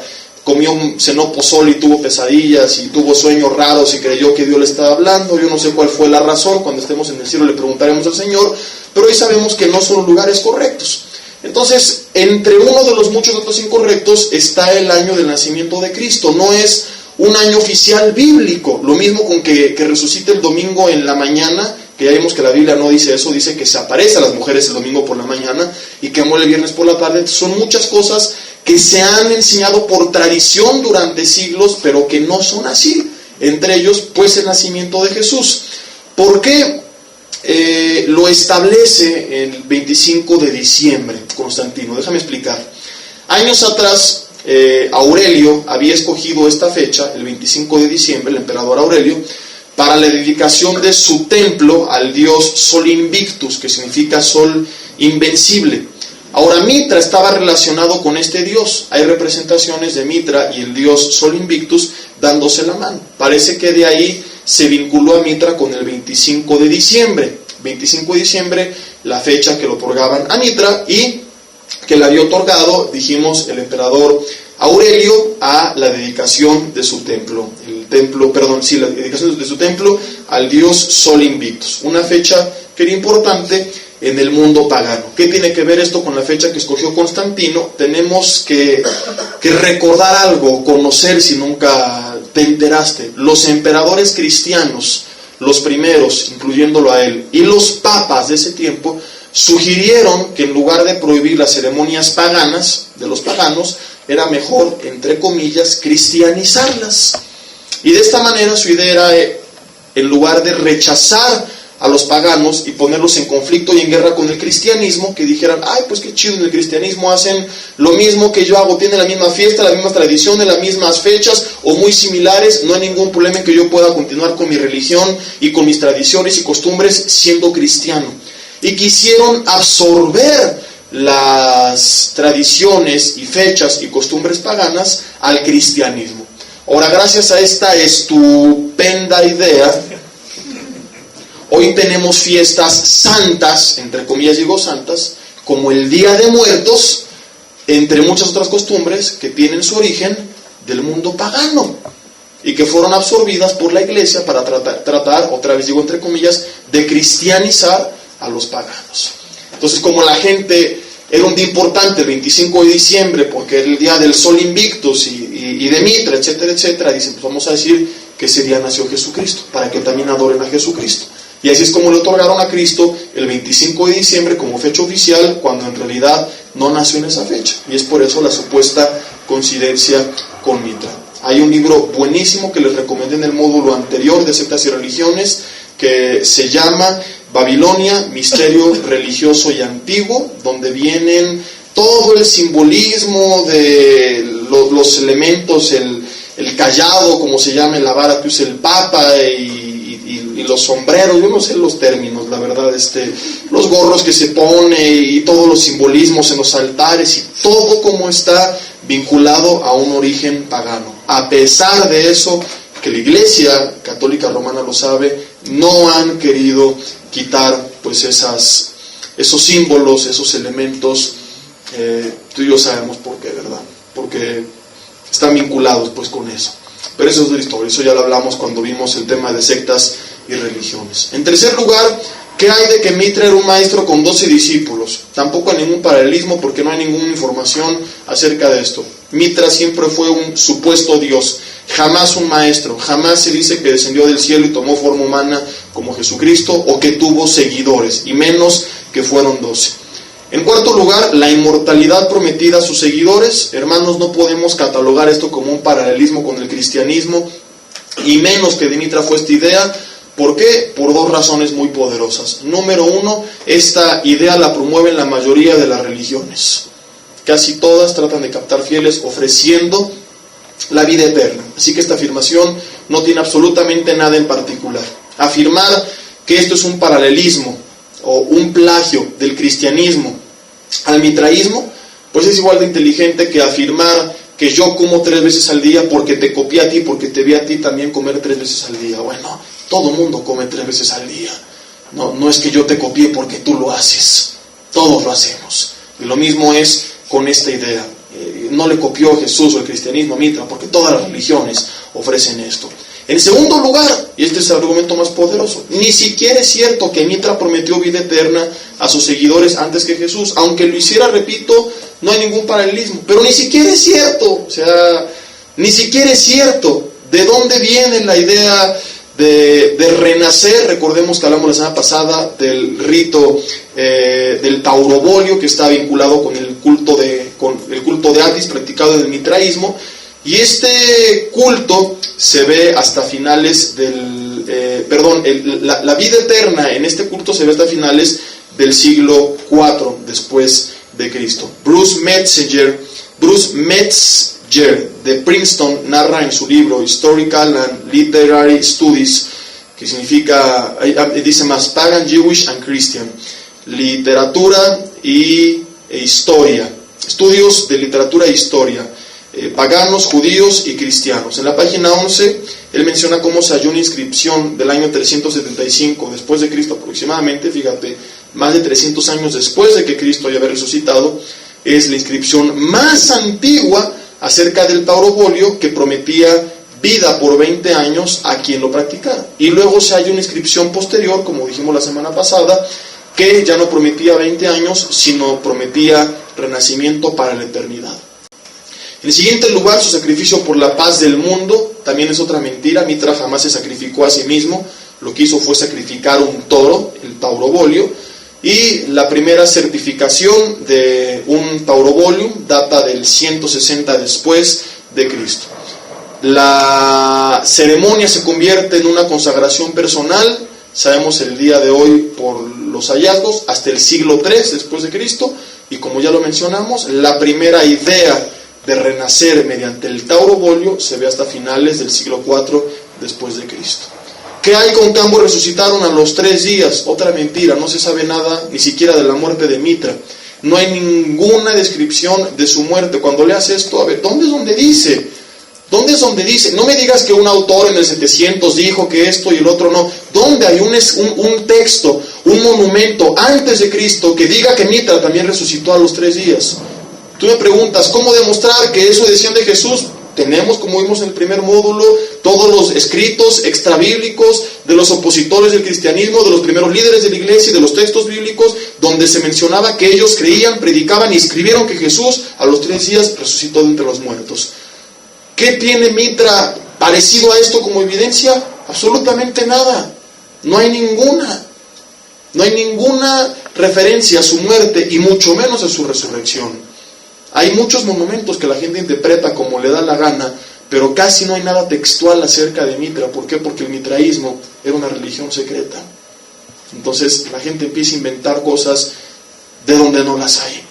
cenó pozole y tuvo pesadillas y tuvo sueños raros y creyó que Dios le estaba hablando. Yo no sé cuál fue la razón, cuando estemos en el cielo le preguntaremos al Señor, pero hoy sabemos que no son lugares correctos. Entonces, entre uno de los muchos datos incorrectos está el año del nacimiento de Cristo. No es un año oficial bíblico, lo mismo con que resucite el domingo en la mañana, que ya vimos que la Biblia no dice eso, dice que se aparece a las mujeres el domingo por la mañana y que muere el viernes por la tarde. Son muchas cosas que se han enseñado por tradición durante siglos, pero que no son así. Entre ellos, pues, el nacimiento de Jesús. ¿Por qué lo establece el 25 de diciembre Constantino? Déjame explicar. Años atrás, Aurelio había escogido esta fecha, el 25 de diciembre, el emperador Aurelio, para la dedicación de su templo al dios Sol Invictus, que significa sol invencible. Ahora, Mitra estaba relacionado con este dios. Hay representaciones de Mitra y el dios Sol Invictus dándose la mano. Parece que de ahí se vinculó a Mitra con el 25 de diciembre. 25 de diciembre, la fecha que lo otorgaban a Mitra y que le había otorgado, dijimos, el emperador Aurelio a la dedicación de su templo. La dedicación de su templo al dios Sol Invictus. Una fecha que era importante en el mundo pagano. ¿Qué tiene que ver esto con la fecha que escogió Constantino? Tenemos que recordar algo, conocer si nunca te enteraste. Los emperadores cristianos, los primeros, incluyéndolo a él, y los papas de ese tiempo, sugirieron que en lugar de prohibir las ceremonias paganas de los paganos, era mejor, entre comillas, cristianizarlas. Y de esta manera su idea era, en lugar de rechazar a los paganos y ponerlos en conflicto y en guerra con el cristianismo, que dijeran, ay, pues qué chido, en el cristianismo hacen lo mismo que yo hago, tienen la misma fiesta, las mismas tradiciones, las mismas fechas o muy similares, no hay ningún problema en que yo pueda continuar con mi religión y con mis tradiciones y costumbres siendo cristiano. Y quisieron absorber las tradiciones y fechas y costumbres paganas al cristianismo. Ahora, gracias a esta estupenda idea, hoy tenemos fiestas santas, entre comillas digo santas, como el Día de Muertos, entre muchas otras costumbres que tienen su origen del mundo pagano y que fueron absorbidas por la iglesia para tratar, otra vez digo entre comillas, de cristianizar a los paganos. Entonces, como la gente era un día importante, el 25 de diciembre, porque era el día del Sol Invictus y de Mitra, etcétera, etcétera, dicen, pues vamos a decir que ese día nació Jesucristo, para que también adoren a Jesucristo. Y así es como le otorgaron a Cristo el 25 de diciembre como fecha oficial, cuando en realidad no nació en esa fecha. Y es por eso la supuesta coincidencia con Mitra. Hay un libro buenísimo que les recomendé en el módulo anterior de sectas y religiones, que se llama Babilonia, Misterio Religioso y Antiguo, donde vienen todo el simbolismo de los elementos, el cayado, como se llama, la vara que usa el Papa y los sombreros, yo no sé los términos, la verdad, los gorros que se pone y todos los simbolismos en los altares y todo como está vinculado a un origen pagano. A pesar de eso, que la Iglesia Católica Romana lo sabe, no han querido quitar pues esos símbolos, esos elementos. Tú y yo sabemos por qué, ¿verdad? Porque están vinculados pues con eso. Pero eso es otra historia, eso ya lo hablamos cuando vimos el tema de sectas y religiones. En tercer lugar, ¿qué hay de que Mitra era un maestro con 12 discípulos? Tampoco hay ningún paralelismo porque no hay ninguna información acerca de esto. Mitra siempre fue un supuesto dios, jamás un maestro. Jamás se dice que descendió del cielo y tomó forma humana como Jesucristo o que tuvo seguidores, y menos que fueron 12. En cuarto lugar, la inmortalidad prometida a sus seguidores. Hermanos, no podemos catalogar esto como un paralelismo con el cristianismo, y menos que de Mitra fue esta idea. ¿Por qué? Por dos razones muy poderosas. Número uno, esta idea la promueven la mayoría de las religiones. Casi todas tratan de captar fieles ofreciendo la vida eterna. Así que esta afirmación no tiene absolutamente nada en particular. Afirmar que esto es un paralelismo o un plagio del cristianismo al mitraísmo, pues es igual de inteligente que afirmar que yo como 3 veces al día porque te copié a ti, porque te vi a ti también comer 3 veces al día. Bueno, todo mundo come 3 veces al día. No es que yo te copié porque tú lo haces. Todos lo hacemos. Y lo mismo es con esta idea. No le copió Jesús o el cristianismo a Mitra, porque todas las religiones ofrecen esto. En segundo lugar, y este es el argumento más poderoso, ni siquiera es cierto que Mitra prometió vida eterna a sus seguidores antes que Jesús. Aunque lo hiciera, repito, no hay ningún paralelismo. Pero ni siquiera es cierto. O sea, ni siquiera es cierto. ¿De dónde viene la idea de renacer? Recordemos que hablamos la semana pasada del rito del taurobolio, que está vinculado con el culto de Atis practicado en el mitraísmo. Y este culto se ve hasta finales la vida eterna en este culto se ve hasta finales del siglo IV después de Cristo. Bruce Metzger de Princeton narra en su libro Historical and Literary Studies, que significa, dice más, Pagan, Jewish and Christian, literatura e historia, estudios de literatura e historia, paganos, judíos y cristianos. En la página 11, él menciona cómo se halló una inscripción del año 375 después de Cristo aproximadamente, fíjate, más de 300 años después de que Cristo haya resucitado. Es la inscripción más antigua acerca del taurobolio, que prometía vida por 20 años a quien lo practicara. Y luego se halla una inscripción posterior, como dijimos la semana pasada, que ya no prometía 20 años, sino prometía renacimiento para la eternidad. En siguiente lugar, su sacrificio por la paz del mundo también es otra mentira. Mitra jamás se sacrificó a sí mismo. Lo que hizo fue sacrificar un toro, el taurobolio. Y la primera certificación de un taurobolio data del 160 después de Cristo. La ceremonia se convierte en una consagración personal, sabemos el día de hoy por los hallazgos, hasta el siglo III después de Cristo. Y como ya lo mencionamos, la primera idea de renacer mediante el taurobolio se ve hasta finales del siglo IV después de Cristo. ¿Qué hay con que ambos resucitaron a los 3 días? Otra mentira, no se sabe nada ni siquiera de la muerte de Mitra. No hay ninguna descripción de su muerte. Cuando leas esto, a ver, ¿dónde es donde dice? ¿Dónde es donde dice? No me digas que un autor en el 700 dijo que esto y el otro no. ¿Dónde hay un texto, un monumento antes de Cristo que diga que Mitra también resucitó a los 3 días? Tú me preguntas, ¿cómo demostrar que eso decían de Jesús? Tenemos, como vimos en el primer módulo, todos los escritos extrabíblicos de los opositores del cristianismo, de los primeros líderes de la iglesia y de los textos bíblicos, donde se mencionaba que ellos creían, predicaban y escribieron que Jesús a los 3 días resucitó de entre los muertos. ¿Qué tiene Mitra parecido a esto como evidencia? Absolutamente nada. No hay ninguna. No hay ninguna referencia a su muerte y mucho menos a su resurrección. Hay muchos monumentos que la gente interpreta como le da la gana, pero casi no hay nada textual acerca de Mitra. ¿Por qué? Porque el mitraísmo era una religión secreta. Entonces la gente empieza a inventar cosas de donde no las hay.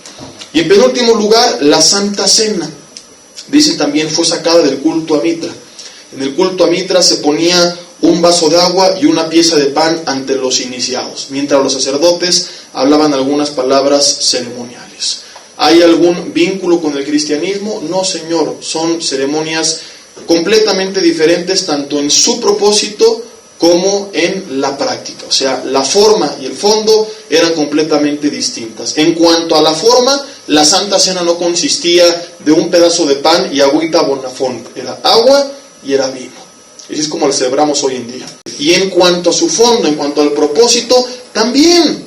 Y en penúltimo lugar, la Santa Cena. Dicen también fue sacada del culto a Mitra. En el culto a Mitra se ponía un vaso de agua y una pieza de pan ante los iniciados, mientras los sacerdotes hablaban algunas palabras ceremoniales. ¿Hay algún vínculo con el cristianismo? No, Señor, son ceremonias completamente diferentes tanto en su propósito como en la práctica. O sea, la forma y el fondo eran completamente distintas. En cuanto a la forma, la Santa Cena no consistía de un pedazo de pan y agüita bonafón. Era agua y era vino. Así es como lo celebramos hoy en día. Y en cuanto a su fondo, en cuanto al propósito, también.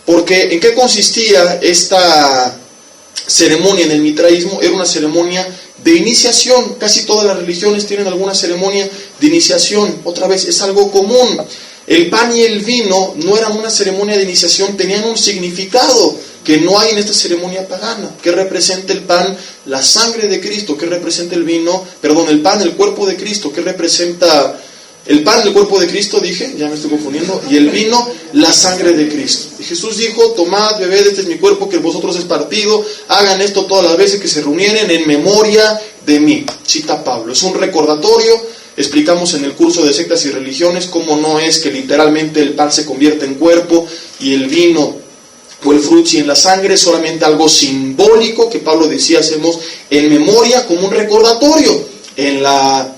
Porque ¿en qué consistía esta ceremonia en el mitraísmo? Era una ceremonia de iniciación. Casi todas las religiones tienen alguna ceremonia de iniciación. Otra vez, es algo común. El pan y el vino no eran una ceremonia de iniciación, tenían un significado que no hay en esta ceremonia pagana. ¿Qué representa el pan? La sangre de Cristo. ¿Qué representa el vino? Perdón, el pan, el cuerpo de Cristo. ¿Qué representa el pan, el cuerpo de Cristo? Dije, ya me estoy confundiendo. Y el vino, la sangre de Cristo. Y Jesús dijo: tomad, bebed, este es mi cuerpo que vosotros es partido. Hagan esto todas las veces que se reunieren en memoria de mí. Cita Pablo. Es un recordatorio. Explicamos en el curso de sectas y religiones cómo no es que literalmente el pan se convierte en cuerpo y el vino o el frutti en la sangre, solamente algo simbólico que Pablo decía hacemos en memoria como un recordatorio. En la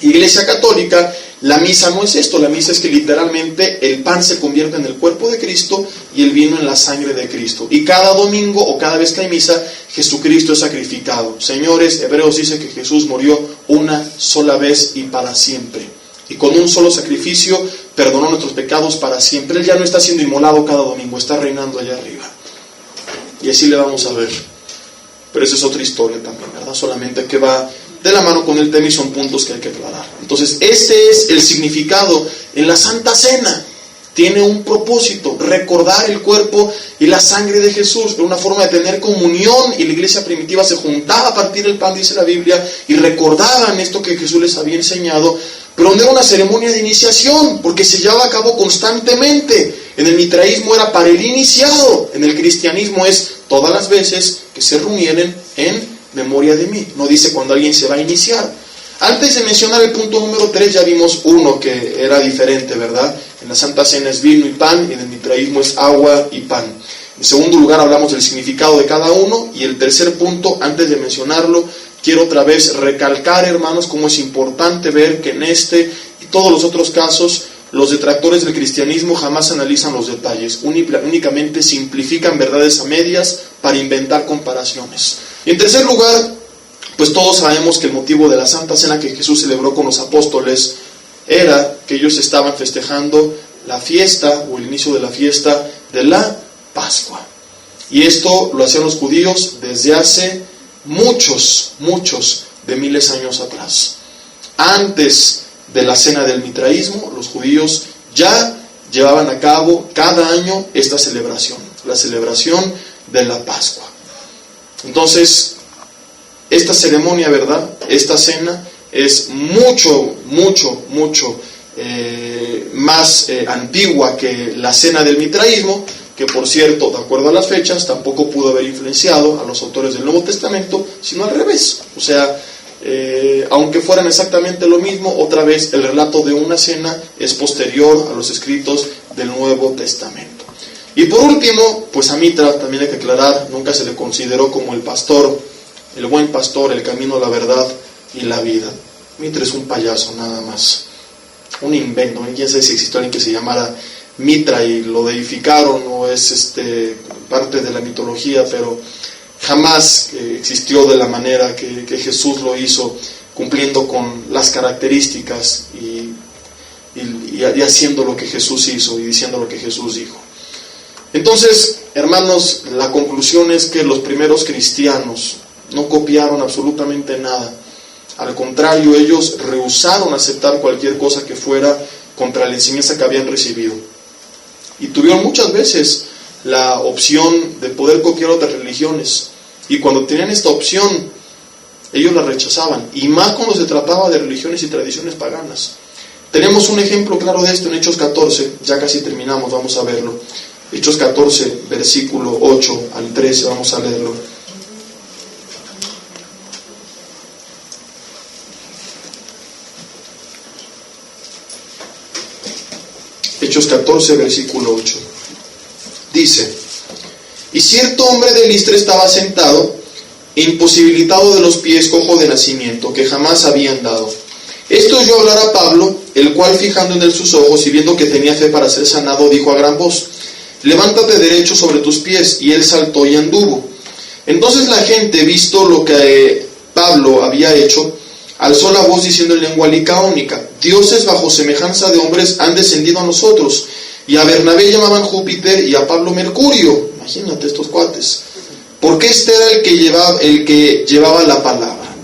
Iglesia Católica la misa no es esto, la misa es que literalmente el pan se convierte en el cuerpo de Cristo y el vino en la sangre de Cristo. Y cada domingo o cada vez que hay misa, Jesucristo es sacrificado. Señores, Hebreos dice que Jesús murió una sola vez y para siempre. Y con un solo sacrificio perdonó nuestros pecados para siempre. Él ya no está siendo inmolado cada domingo, está reinando allá arriba. Y así le vamos a ver. Pero esa es otra historia también, ¿verdad? Solamente que va de la mano con el tema y son puntos que hay que aclarar. Entonces, ese es el significado en la Santa Cena. Tiene un propósito, recordar el cuerpo y la sangre de Jesús. Era una forma de tener comunión, y la iglesia primitiva se juntaba a partir del pan, dice la Biblia, y recordaban esto que Jesús les había enseñado. Pero no era una ceremonia de iniciación, porque se llevaba a cabo constantemente. En el mitraísmo era para el iniciado. En el cristianismo es todas las veces que se reunieren en memoria de mí. No dice cuando alguien se va a iniciar. Antes de mencionar el punto número 3, ya vimos uno que era diferente, ¿verdad? En la Santa Cena es vino y pan, y en el mitraísmo es agua y pan. En segundo lugar, hablamos del significado de cada uno. Y el tercer punto, antes de mencionarlo, quiero otra vez recalcar, hermanos, cómo es importante ver que en este y todos los otros casos, los detractores del cristianismo jamás analizan los detalles, únicamente simplifican verdades a medias para inventar comparaciones. Y en tercer lugar, pues todos sabemos que el motivo de la Santa Cena que Jesús celebró con los apóstoles era que ellos estaban festejando la fiesta o el inicio de la fiesta de la Pascua. Y esto lo hacían los judíos desde hace muchos de miles de años atrás. Antes de la cena del mitraísmo, los judíos ya llevaban a cabo cada año esta celebración, la celebración de la Pascua. Entonces, esta ceremonia, ¿verdad? Esta cena es mucho más antigua que la cena del mitraísmo, que por cierto, de acuerdo a las fechas, tampoco pudo haber influenciado a los autores del Nuevo Testamento, sino al revés. O sea, aunque fueran exactamente lo mismo, otra vez el relato de una cena es posterior a los escritos del Nuevo Testamento. Y por último, pues a Mitra también hay que aclarar, nunca se le consideró como el pastor, el buen pastor, el camino, la verdad y la vida. Mitra es un payaso, nada más. Un invento. Quién sabe si existió alguien que se llamara Mitra y lo deificaron, o es parte de la mitología, pero jamás existió de la manera que Jesús lo hizo, cumpliendo con las características y haciendo lo que Jesús hizo y diciendo lo que Jesús dijo. Entonces, hermanos, la conclusión es que los primeros cristianos no copiaron absolutamente nada. Al contrario, ellos rehusaron aceptar cualquier cosa que fuera contra la enseñanza que habían recibido. Y tuvieron muchas veces la opción de poder copiar otras religiones. Y cuando tenían esta opción, ellos la rechazaban. Y más cuando se trataba de religiones y tradiciones paganas. Tenemos un ejemplo claro de esto en Hechos 14. Ya casi terminamos, vamos a verlo. Hechos 14, versículo 8 al 13, vamos a leerlo. Hechos 14, versículo 8. Dice: y cierto hombre de Listra estaba sentado, imposibilitado de los pies, cojo de nacimiento, que jamás había andado. Esto oyó hablar a Pablo, el cual, fijando en él sus ojos y viendo que tenía fe para ser sanado, dijo a gran voz: levántate derecho sobre tus pies. Y él saltó y anduvo. Entonces la gente, visto lo que Pablo había hecho, alzó la voz diciendo en lengua licaónica: dioses bajo semejanza de hombres han descendido a nosotros. Y a Bernabé llamaban Júpiter y a Pablo Mercurio. Imagínate estos cuates. Porque este era el que llevaba la palabra.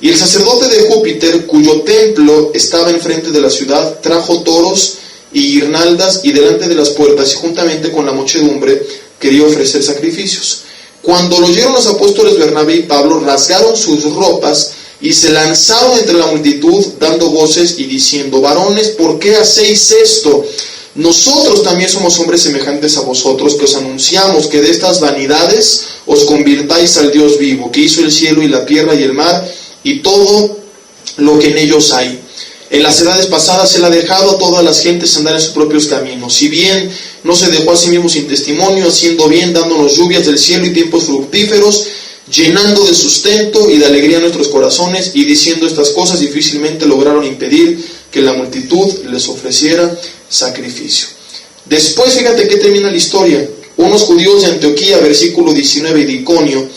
Y el sacerdote de Júpiter, cuyo templo estaba enfrente de la ciudad, trajo toros y guirnaldas, y delante de las puertas y juntamente con la muchedumbre quería ofrecer sacrificios. Cuando lo oyeron los apóstoles Bernabé y Pablo, rasgaron sus ropas y se lanzaron entre la multitud, dando voces y diciendo: varones, ¿por qué hacéis esto? Nosotros también somos hombres semejantes a vosotros, que os anunciamos que de estas vanidades os convirtáis al Dios vivo, que hizo el cielo y la tierra y el mar y todo lo que en ellos hay. En las edades pasadas Él ha dejado a todas las gentes andar en sus propios caminos. Si bien no se dejó a sí mismo sin testimonio, haciendo bien, dándonos lluvias del cielo y tiempos fructíferos, llenando de sustento y de alegría nuestros corazones, y diciendo estas cosas difícilmente lograron impedir que la multitud les ofreciera sacrificio. Después, fíjate que termina la historia. Unos judíos de Antioquía, versículo 19, de Iconio,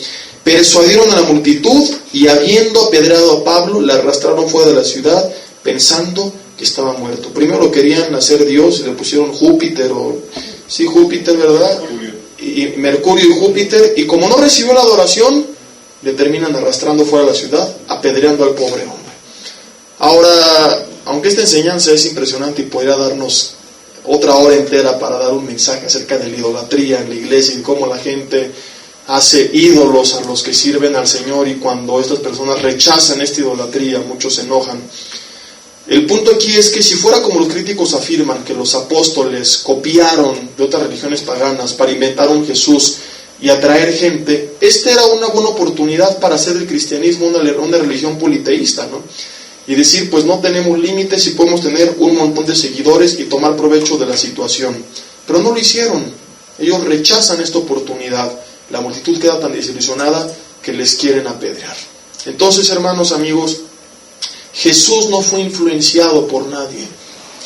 persuadieron a la multitud, y habiendo apedreado a Pablo, le arrastraron fuera de la ciudad, pensando que estaba muerto. Primero querían hacer Dios y le pusieron Júpiter, Júpiter, ¿verdad? Y Mercurio y Júpiter, y como no recibió la adoración, le terminan arrastrando fuera de la ciudad, apedreando al pobre hombre. Ahora, aunque esta enseñanza es impresionante y podría darnos otra hora entera para dar un mensaje acerca de la idolatría en la iglesia y cómo la gente hace ídolos a los que sirven al Señor, y cuando estas personas rechazan esta idolatría, muchos se enojan. El punto aquí es que si fuera como los críticos afirman, que los apóstoles copiaron de otras religiones paganas para inventar un Jesús y atraer gente, esta era una buena oportunidad para hacer del cristianismo una religión politeísta, ¿no? Y decir, pues no tenemos límites y podemos tener un montón de seguidores y tomar provecho de la situación. Pero no lo hicieron. Ellos rechazan esta oportunidad. La multitud queda tan desilusionada que les quieren apedrear. Entonces, hermanos, amigos, Jesús no fue influenciado por nadie.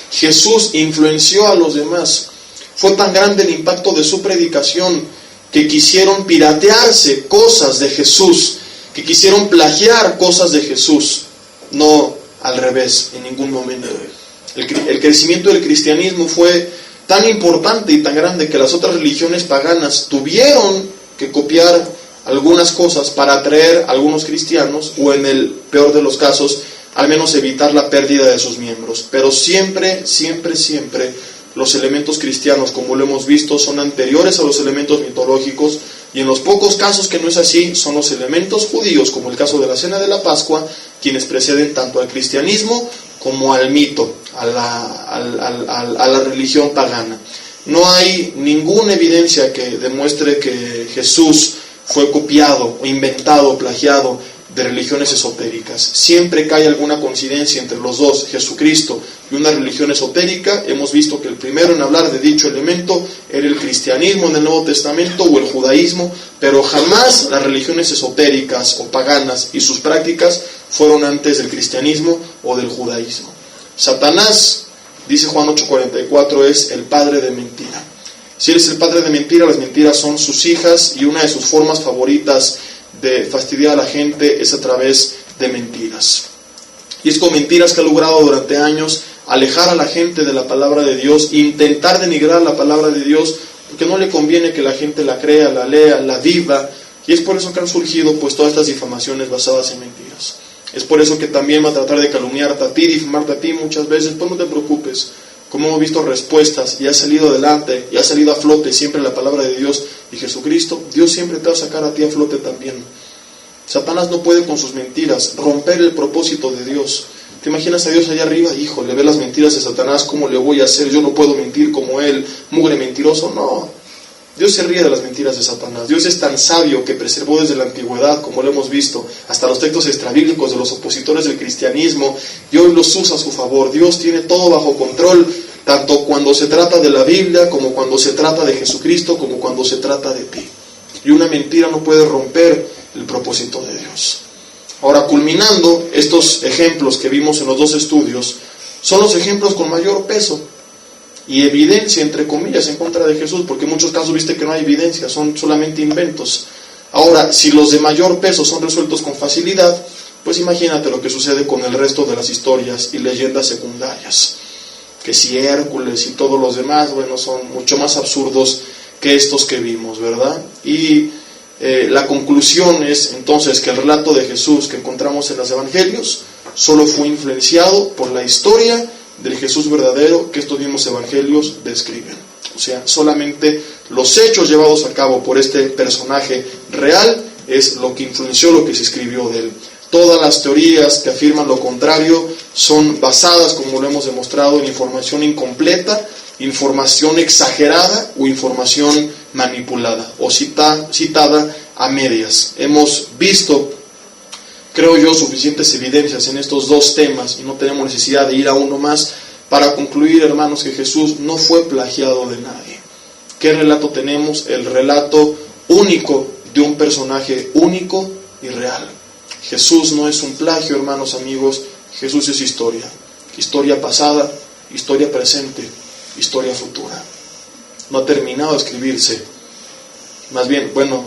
Jesús influenció a los demás. Fue tan grande el impacto de su predicación que quisieron piratearse cosas de Jesús, que quisieron plagiar cosas de Jesús. No al revés, en ningún momento. El crecimiento del cristianismo fue tan importante y tan grande que las otras religiones paganas tuvieron que copiar algunas cosas para atraer a algunos cristianos, o en el peor de los casos, al menos evitar la pérdida de sus miembros. Pero siempre, siempre, siempre los elementos cristianos, como lo hemos visto, son anteriores a los elementos mitológicos, y en los pocos casos que no es así, son los elementos judíos, como el caso de la Cena de la Pascua, quienes preceden tanto al cristianismo como al mito, a la religión pagana. No hay ninguna evidencia que demuestre que Jesús fue copiado o inventado o plagiado de religiones esotéricas. Siempre que hay alguna coincidencia entre los dos, Jesucristo y una religión esotérica, hemos visto que el primero en hablar de dicho elemento era el cristianismo en el Nuevo Testamento o el judaísmo, pero jamás las religiones esotéricas o paganas y sus prácticas fueron antes del cristianismo o del judaísmo. Satanás, dice Juan 8:44, es el padre de mentira. Si él es el padre de mentira, las mentiras son sus hijas, y una de sus formas favoritas de fastidiar a la gente es a través de mentiras. Y es con mentiras que ha logrado durante años alejar a la gente de la palabra de Dios, intentar denigrar la palabra de Dios, porque no le conviene que la gente la crea, la lea, la viva, y es por eso que han surgido pues todas estas difamaciones basadas en mentiras. Es por eso que también va a tratar de calumniarte a ti, difamarte a ti muchas veces. Pues no te preocupes, como hemos visto respuestas, y ha salido adelante, y ha salido a flote siempre la palabra de Dios y Jesucristo, Dios siempre te va a sacar a ti a flote también. Satanás no puede con sus mentiras romper el propósito de Dios. ¿Te imaginas a Dios allá arriba? Híjole, ve las mentiras de Satanás, ¿cómo le voy a hacer? Yo no puedo mentir como él, mugre mentiroso. No, Dios se ríe de las mentiras de Satanás. Dios es tan sabio que preservó desde la antigüedad, como lo hemos visto, hasta los textos extrabíblicos de los opositores del cristianismo, y hoy los usa a su favor. Dios tiene todo bajo control. tanto cuando se trata de la Biblia, como cuando se trata de Jesucristo, como cuando se trata de ti. Y una mentira no puede romper el propósito de Dios. Ahora, culminando estos ejemplos que vimos en los dos estudios, son los ejemplos con mayor peso y evidencia, entre comillas, en contra de Jesús, porque en muchos casos viste que no hay evidencia, son solamente inventos. Ahora, si los de mayor peso son resueltos con facilidad, pues imagínate lo que sucede con el resto de las historias y leyendas secundarias. Que si Hércules y todos los demás, bueno, son mucho más absurdos que estos que vimos, ¿verdad? Y la conclusión es entonces que el relato de Jesús que encontramos en los evangelios solo fue influenciado por la historia del Jesús verdadero que estos mismos evangelios describen. O sea, solamente los hechos llevados a cabo por este personaje real es lo que influenció lo que se escribió de él. Todas las teorías que afirman lo contrario son basadas, como lo hemos demostrado, en información incompleta, información exagerada o información manipulada o citada a medias. Hemos visto, creo yo, suficientes evidencias en estos dos temas y no tenemos necesidad de ir a uno más para concluir, hermanos, que Jesús no fue plagiado de nadie. ¿Qué relato tenemos? El relato único de un personaje único y real. Jesús no es un plagio, hermanos, amigos. Jesús es historia. Historia pasada, historia presente, historia futura. No ha terminado de escribirse. Más bien, bueno,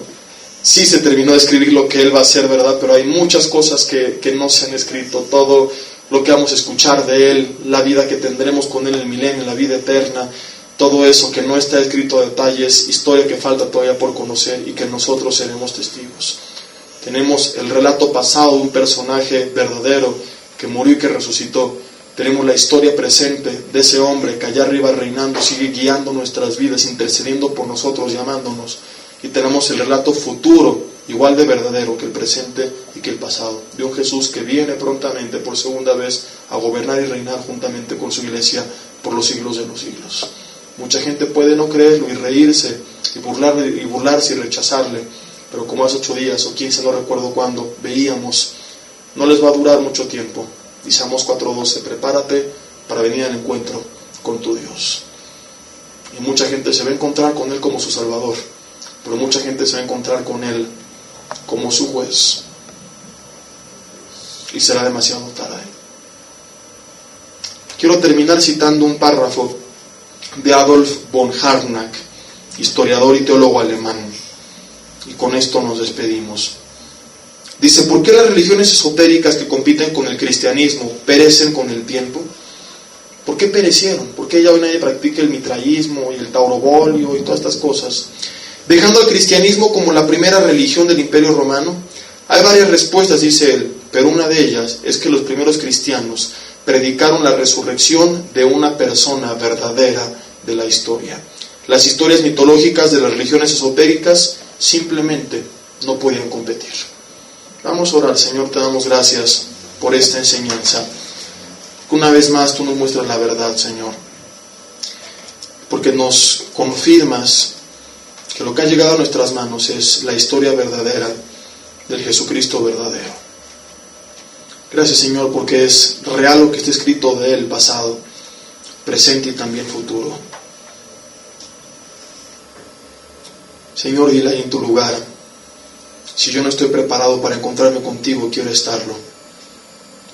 sí se terminó de escribir lo que Él va a hacer, ¿verdad? Pero hay muchas cosas que no se han escrito. Todo lo que vamos a escuchar de Él, la vida que tendremos con Él en el milenio, la vida eterna, todo eso que no está escrito a detalles, historia que falta todavía por conocer y que nosotros seremos testigos. Tenemos el relato pasado de un personaje verdadero que murió y que resucitó. Tenemos la historia presente de ese hombre que allá arriba reinando sigue guiando nuestras vidas, intercediendo por nosotros, llamándonos. Y tenemos el relato futuro, igual de verdadero que el presente y que el pasado, de un Jesús que viene prontamente por segunda vez a gobernar y reinar juntamente con su iglesia por los siglos de los siglos. Mucha gente puede no creerlo y reírse y burlarse y rechazarle, pero como hace 8 días o 15, no recuerdo cuándo, veíamos, no les va a durar mucho tiempo. Dice Amós 4:12, prepárate para venir al encuentro con tu Dios. Y mucha gente se va a encontrar con Él como su Salvador, pero mucha gente se va a encontrar con Él como su juez. Y será demasiado tarde. Quiero terminar citando un párrafo de Adolf von Harnack, historiador y teólogo alemán. Y con esto nos despedimos. Dice, ¿por qué las religiones esotéricas que compiten con el cristianismo perecen con el tiempo? ¿Por qué perecieron? ¿Por qué ya hoy nadie practica el mitraísmo y el taurobolio y todas estas cosas? Dejando al cristianismo como la primera religión del Imperio Romano, hay varias respuestas, dice él, pero una de ellas es que los primeros cristianos predicaron la resurrección de una persona verdadera de la historia. Las historias mitológicas de las religiones esotéricas simplemente no podían competir. Vamos a orar. Señor, te damos gracias por esta enseñanza. Una vez más tú nos muestras la verdad, Señor, porque nos confirmas que lo que ha llegado a nuestras manos es la historia verdadera del Jesucristo verdadero. Gracias, Señor, porque es real lo que está escrito de Él, pasado, presente y también futuro. Señor, dile ahí en tu lugar, si yo no estoy preparado para encontrarme contigo, quiero estarlo.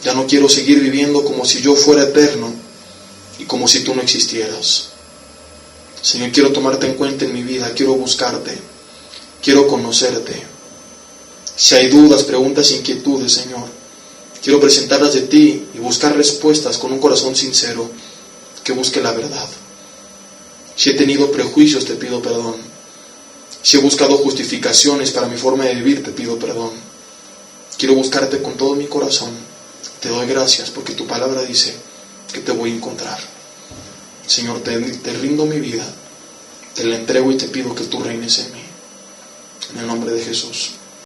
Ya no quiero seguir viviendo como si yo fuera eterno y como si tú no existieras. Señor, quiero tomarte en cuenta en mi vida, quiero buscarte, quiero conocerte. Si hay dudas, preguntas, inquietudes, Señor, quiero presentarlas de ti y buscar respuestas con un corazón sincero que busque la verdad. Si he tenido prejuicios, te pido perdón. Si he buscado justificaciones para mi forma de vivir, te pido perdón. Quiero buscarte con todo mi corazón. Te doy gracias porque tu palabra dice que te voy a encontrar. Señor, te rindo mi vida, te la entrego y te pido que tú reines en mí. En el nombre de Jesús.